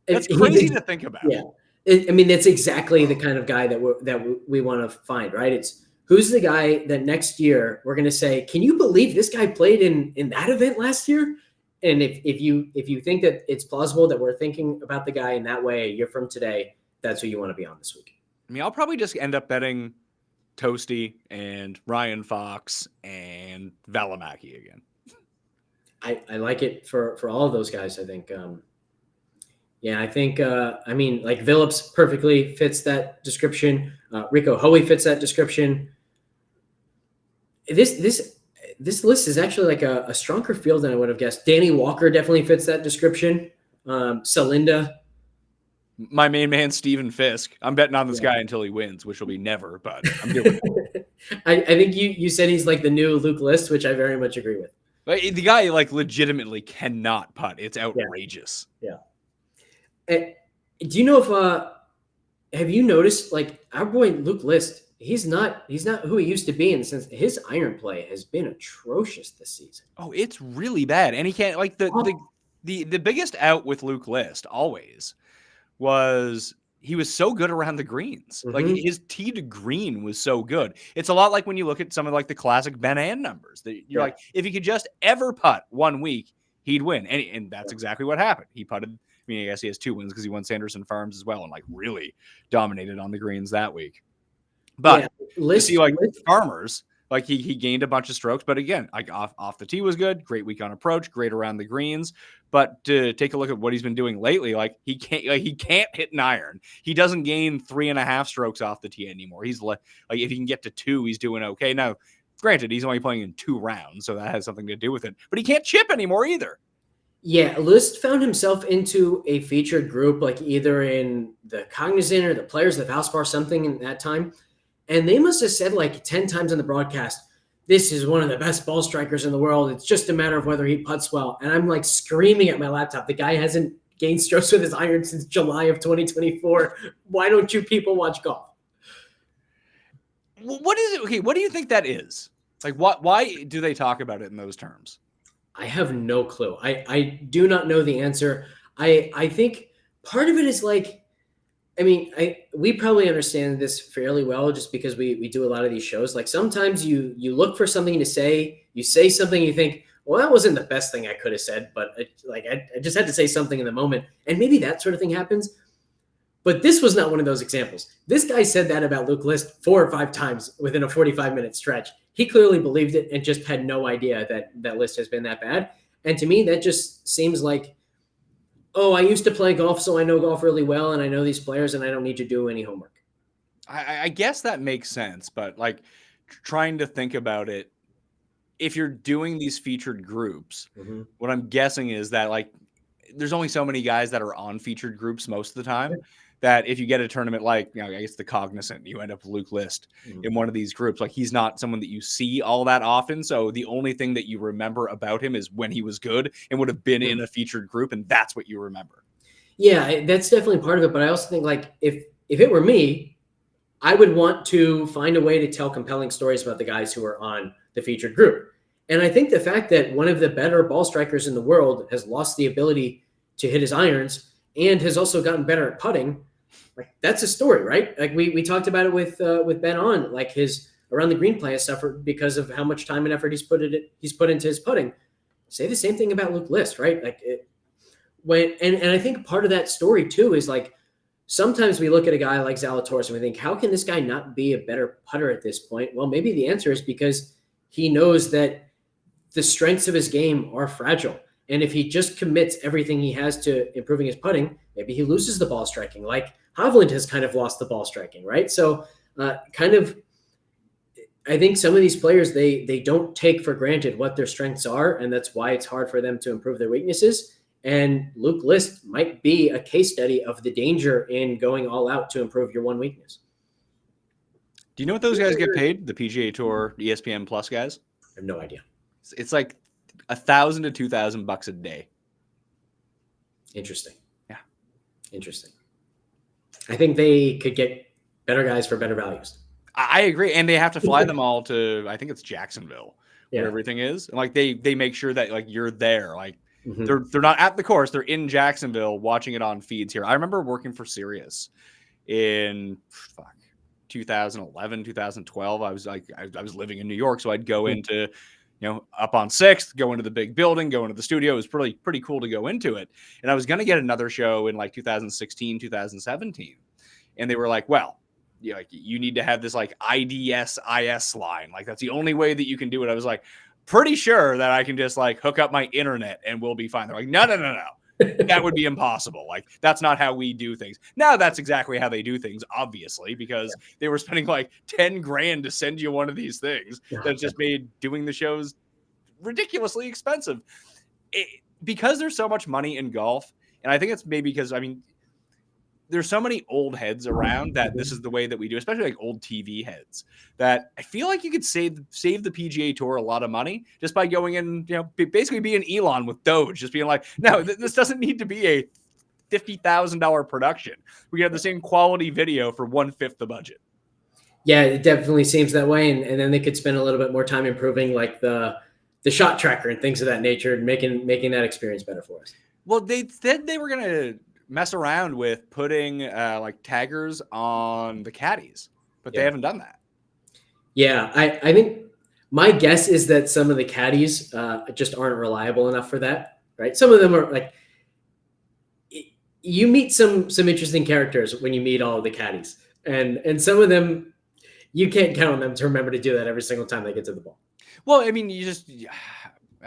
That's crazy to think about. Yeah, that's exactly the kind of guy that we want to find, right? It's who's the guy that next year we're going to say, can you believe this guy played in that event last year? And if you think that it's plausible that we're thinking about the guy in that way a year from today, that's who you want to be on this week. I mean, I'll probably just end up betting Toasty and Ryan Fox and Valimaki again. I like it for all of those guys, I think. I think, like Phillips perfectly fits that description. Rico Hoey fits that description. This list is actually like a stronger field than I would have guessed. Danny Walker definitely fits that description. Salinda. My main man, Steven Fisk. I'm betting on this guy until he wins, which will be never, but I'm doing it. I think you said he's like the new Luke List, which I very much agree with. But the guy like legitimately cannot putt. It's outrageous. Yeah. Do you know if have you noticed like our boy Luke List? He's not who he used to be in the sense his iron play has been atrocious this season. Oh, it's really bad. And he can't like the biggest out with Luke List always was he was so good around the greens. Mm-hmm. Like his tee to green was so good. It's a lot like when you look at some of like the classic Ben Ann numbers that you're like, if he could just ever putt 1 week, he'd win. And that's exactly what happened. He putted. I mean, I guess he has 2 wins because he won Sanderson Farms as well and like really dominated on the greens that week. But to see like Farmers, like he gained a bunch of strokes, but again, like off the tee was good, great week on approach, great around the greens. But to take a look at what he's been doing lately, like he can't hit an iron. He doesn't gain 3.5 strokes off the tee anymore. He's like if he can get to 2, he's doing okay. Now, granted, he's only playing in 2 rounds, so that has something to do with it. But he can't chip anymore either. Yeah, List found himself into a featured group, like either in the Cognizant or the Players of Valspar, something in that time. And they must have said like 10 times on the broadcast, this is one of the best ball strikers in the world. It's just a matter of whether he putts well. And I'm like screaming at my laptop. The guy hasn't gained strokes with his iron since July of 2024. Why don't you people watch golf? What is it? Okay, what do you think that is? Like, why do they talk about it in those terms? I have no clue. I do not know the answer. I think part of it is like I mean, we probably understand this fairly well just because we do a lot of these shows. Like sometimes you look for something to say, you say something, you think, well, that wasn't the best thing I could have said, but I just had to say something in the moment, and maybe that sort of thing happens. But this was not one of those examples. This guy said that about Luke List 4 or 5 times within a 45-minute stretch. He clearly believed it and just had no idea that List has been that bad. And to me, that just seems like, oh, I used to play golf, so I know golf really well, and I know these players, and I don't need to do any homework. I guess that makes sense, but like trying to think about it, if you're doing these featured groups, what I'm guessing is that like there's only so many guys that are on featured groups most of the time. That if you get a tournament like, you know, I guess the Cognizant, you end up with Luke List in one of these groups. Like he's not someone that you see all that often. So the only thing that you remember about him is when he was good and would have been in a featured group, and that's what you remember. Yeah, that's definitely part of it. But I also think like if it were me, I would want to find a way to tell compelling stories about the guys who are on the featured group. And I think the fact that one of the better ball strikers in the world has lost the ability to hit his irons and has also gotten better at putting, like that's a story, right? Like we talked about it with Ben on, like his around the green play has suffered because of how much time and effort he's put into his putting. Say the same thing about Luke List, right? Like and I think part of that story too is like sometimes we look at a guy like Zalatoris and we think, how can this guy not be a better putter at this point? Well, maybe the answer is because he knows that the strengths of his game are fragile. And if he just commits everything he has to improving his putting, maybe he loses the ball striking. Like Hovland has kind of lost the ball striking, right? So I think some of these players, they don't take for granted what their strengths are, and that's why it's hard for them to improve their weaknesses. And Luke List might be a case study of the danger in going all out to improve your one weakness. Do you know what those guys get paid? The PGA Tour, ESPN Plus guys? I have no idea. It's like $1,000 to $2,000 a day. Interesting. Yeah. Interesting. I think they could get better guys for better values. I agree. And they have to fly them all to, I think it's Jacksonville, where everything is. And like they make sure that like you're there. Like they're not at the course. They're in Jacksonville watching it on feeds here. I remember working for Sirius in 2011, 2012. I was living in New York. So I'd go into, you know, up on 6th, go into the big building, go into the studio. It was pretty cool to go into it. And I was going to get another show in like 2016, 2017. And they were like, well, you need to have this like IDS-IS line. Like that's the only way that you can do it. I was like, pretty sure that I can just like hook up my internet and we'll be fine. They're like, no. That would be impossible. Like that's not how we do things. Now that's exactly how they do things, obviously, because they were spending like 10 grand to send you one of these things that just made doing the shows ridiculously expensive. Because there's so much money in golf. And I think it's maybe because, I mean, there's so many old heads around that this is the way that we do, especially like old TV heads, that I feel like you could save the PGA Tour a lot of money just by going in, you know, basically being Elon with Doge, just being like, no, this doesn't need to be a $50,000 production. We have the same quality video for 1/5 the budget. Yeah, it definitely seems that way. And then they could spend a little bit more time improving like the shot tracker and things of that nature and making that experience better for us. Well, they said they were going to mess around with putting like taggers on the caddies, but they haven't done that. Yeah, I think my guess is that some of the caddies just aren't reliable enough for that, right? Some of them are like, you meet some interesting characters when you meet all of the caddies, and some of them you can't count on them to remember to do that every single time they get to the ball. Well, I mean,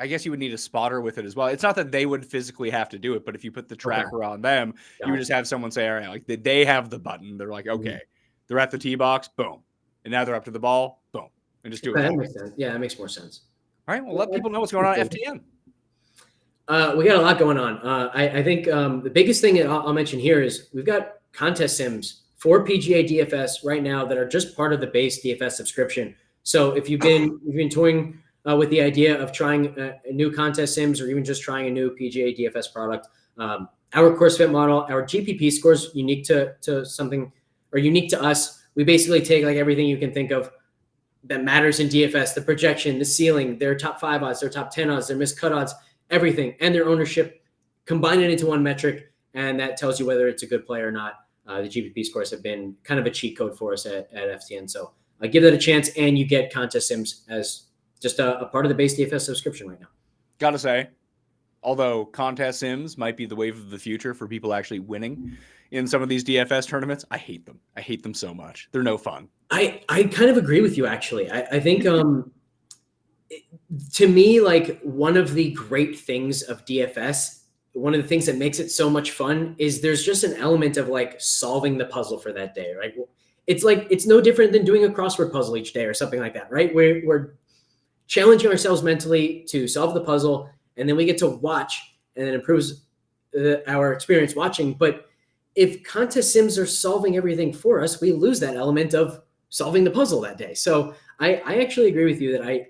I guess you would need a spotter with it as well. It's not that they would physically have to do it, but if you put the tracker on them, you would just have someone say, all right, like they have the button. They're like, okay, they're at the tee box, boom. And now they're up to the ball, boom. And just do it. That makes sense. Yeah, that makes more sense. All right, well, let people know what's going on at FTN. We got a lot going on. I think the biggest thing that I'll mention here is we've got contest sims for PGA DFS right now that are just part of the base DFS subscription. So if you've been toying with the idea of trying a new contest sims or even just trying a new PGA DFS product, our course fit model, our GPP scores unique to something or unique to us. We basically take like everything you can think of that matters in DFS, the projection, the ceiling, their top 5 odds, their top 10 odds, their missed cut odds, everything, and their ownership, combine it into one metric, and that tells you whether it's a good play or not. the GPP scores have been kind of a cheat code for us at FTN. So give that a chance, and you get contest sims as just a part of the base DFS subscription right now. Gotta say, although contest sims might be the wave of the future for people actually winning in some of these DFS tournaments, I hate them. I hate them so much. They're no fun. I kind of agree with you, actually. I think to me, like, one of the great things of DFS, one of the things that makes it so much fun is there's just an element of like solving the puzzle for that day, right? It's like, it's no different than doing a crossword puzzle each day or something like that, right? We're challenging ourselves mentally to solve the puzzle, and then we get to watch, and it improves our experience watching. But if contest sims are solving everything for us, we lose that element of solving the puzzle that day. So I actually agree with you that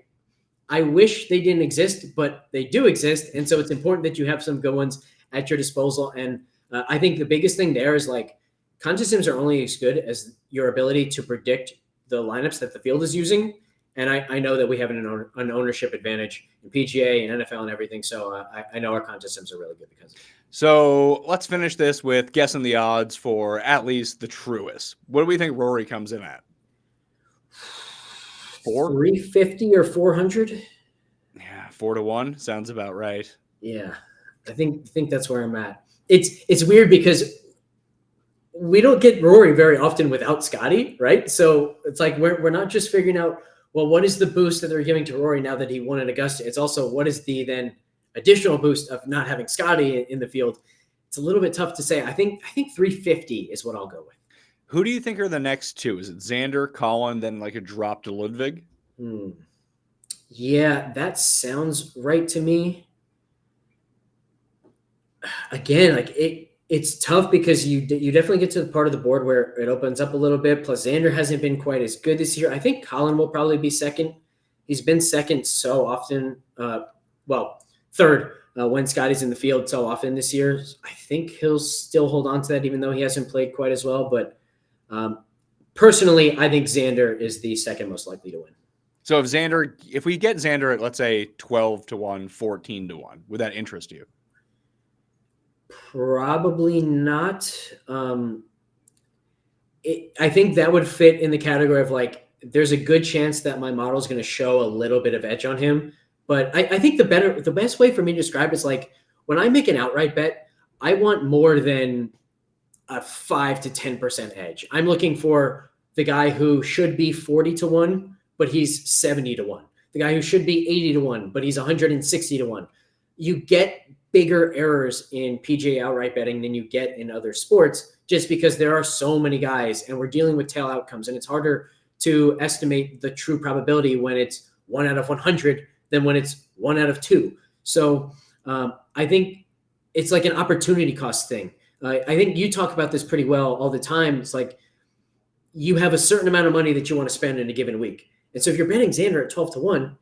I wish they didn't exist, but they do exist. And so it's important that you have some good ones at your disposal. And I think the biggest thing there is like contest sims are only as good as your ability to predict the lineups that the field is using. And I know that we have an ownership advantage in PGA and NFL and everything. So I know our contest sims are really good because of it. So let's finish this with guessing the odds for at least the Truist. What do we think Rory comes in at? 350 or 400? Yeah, 4-1 sounds about right. Yeah, I think that's where I'm at. It's weird because we don't get Rory very often without Scotty, right? So it's like we're not just figuring out, well, what is the boost that they're giving to Rory now that he won at Augusta? It's also what is the then additional boost of not having Scotty in the field. It's a little bit tough to say. I think 350 is what I'll go with. Who do you think are the next two? Is it Xander, Colin, then like a drop to Ludwig? Yeah, that sounds right to me. Again, like it's tough because you definitely get to the part of the board where it opens up a little bit. Plus, Xander hasn't been quite as good this year. I think Colin will probably be second. He's been second so often. Third when Scotty's in the field so often this year. I think he'll still hold on to that, even though he hasn't played quite as well. But personally, I think Xander is the second most likely to win. So if we get Xander at, let's say, 12-1, 14-1, would that interest you? Probably not. I think that would fit in the category of like, there's a good chance that my model is going to show a little bit of edge on him. But I think the best way for me to describe it is like when I make an outright bet, I want more than a 5 to 10% edge. I'm looking for the guy who should be 40-1, but he's 70-1. The guy who should be 80-1, but he's 160-1. You get bigger errors in PGA outright betting than you get in other sports, just because there are so many guys and we're dealing with tail outcomes, and it's harder to estimate the true probability when it's 1 out of 100 than when it's 1 out of 2. So I think it's like an opportunity cost thing. I think you talk about this pretty well all the time. It's like you have a certain amount of money that you want to spend in a given week. And so if you're betting Xander at 12-1,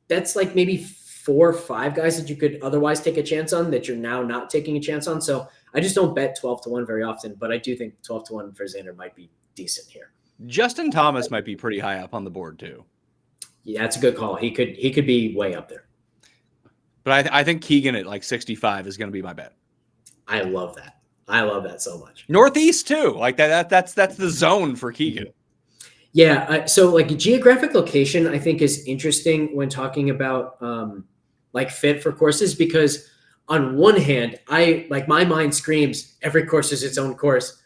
that's like maybe 4 or 5 guys that you could otherwise take a chance on that you're now not taking a chance on. So I just don't bet 12-1 very often, but I do think 12-1 for Xander might be decent here. Justin Thomas might be pretty high up on the board too. Yeah, that's a good call. He could be way up there. But I think Keegan at like 65 is going to be my bet. I love that. I love that so much. Northeast too. Like that's the zone for Keegan. Yeah. So like geographic location, I think is interesting when talking about like fit for courses, because on one hand, my mind screams every course is its own course.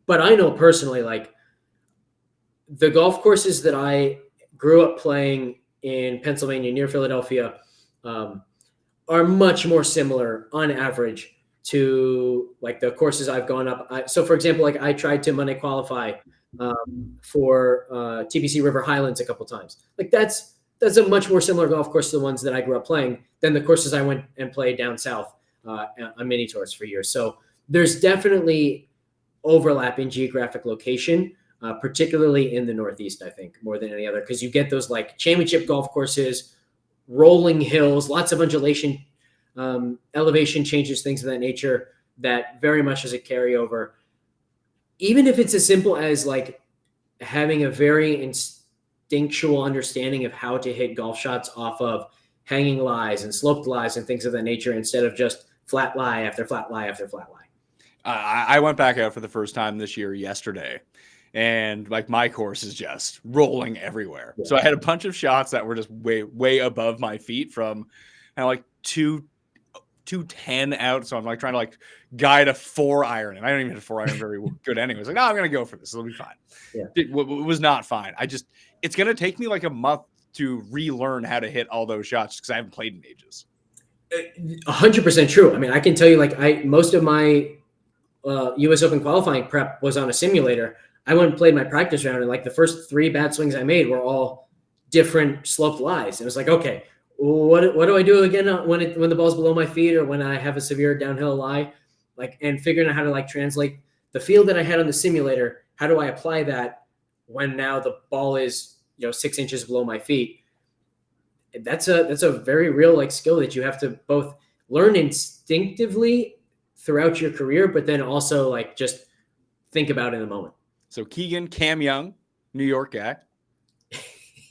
But I know personally, like the golf courses that I grew up playing in Pennsylvania near Philadelphia are much more similar on average to like the courses I've gone up. So for example, like I tried to Monday qualify for TPC River Highlands a couple times. Like that's a much more similar golf course to the ones that I grew up playing than the courses I went and played down south on mini tours for years. So there's definitely overlap in geographic location, particularly in the Northeast, I think, more than any other, because you get those like championship golf courses, rolling hills, lots of undulation, elevation changes, things of that nature that very much as a carryover. Even if it's as simple as like having a very instinctual understanding of how to hit golf shots off of hanging lies and sloped lies and things of that nature, instead of just flat lie after flat lie after flat lie. I went back out for the first time this year yesterday, and like my course is just rolling everywhere. Yeah. So I had a bunch of shots that were just way above my feet from like 210 out. So I'm like trying to like guide a 4-iron, and I don't even hit a 4-iron very good anyways. Like, no, I'm gonna go for this. It'll be fine. Yeah. It was not fine. It's gonna take me like a month to relearn how to hit all those shots because I haven't played in ages. 100% true. I mean, I can tell you, like, most of my U.S. Open qualifying prep was on a simulator. I went and played my practice round, and like the first 3 bad swings I made were all different sloped lies. It was like, okay, what do I do again when the ball's below my feet or when I have a severe downhill lie? Like, and figuring out how to like translate the field that I had on the simulator. How do I apply that when now the ball is 6 inches below my feet? That's a very real like skill that you have to both learn instinctively throughout your career, but then also like just think about in the moment. So Keegan, Cam Young, New York guy.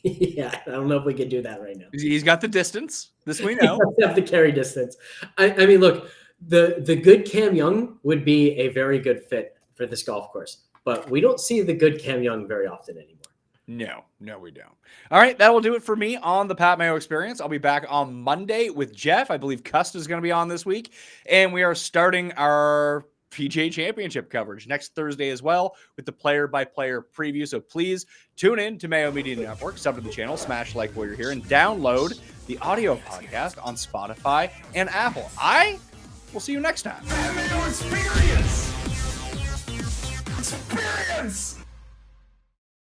Yeah, I don't know if we can do that right now. He's got the distance. This we know. He have the carry distance. I mean, look, the good Cam Young would be a very good fit for this golf course, but we don't see the good Cam Young very often anymore. No, we don't. All right, that will do it for me on the Pat Mayo Experience. I'll be back on Monday with Jeff. I believe Cust is going to be on this week, and we are starting our PGA Championship coverage next Thursday as well with the player-by-player preview. So please tune in to Mayo Media Network, sub to the channel, smash like while you're here, and download the audio podcast on Spotify and Apple. I will see you next time. Pat Mayo Experience. Experience.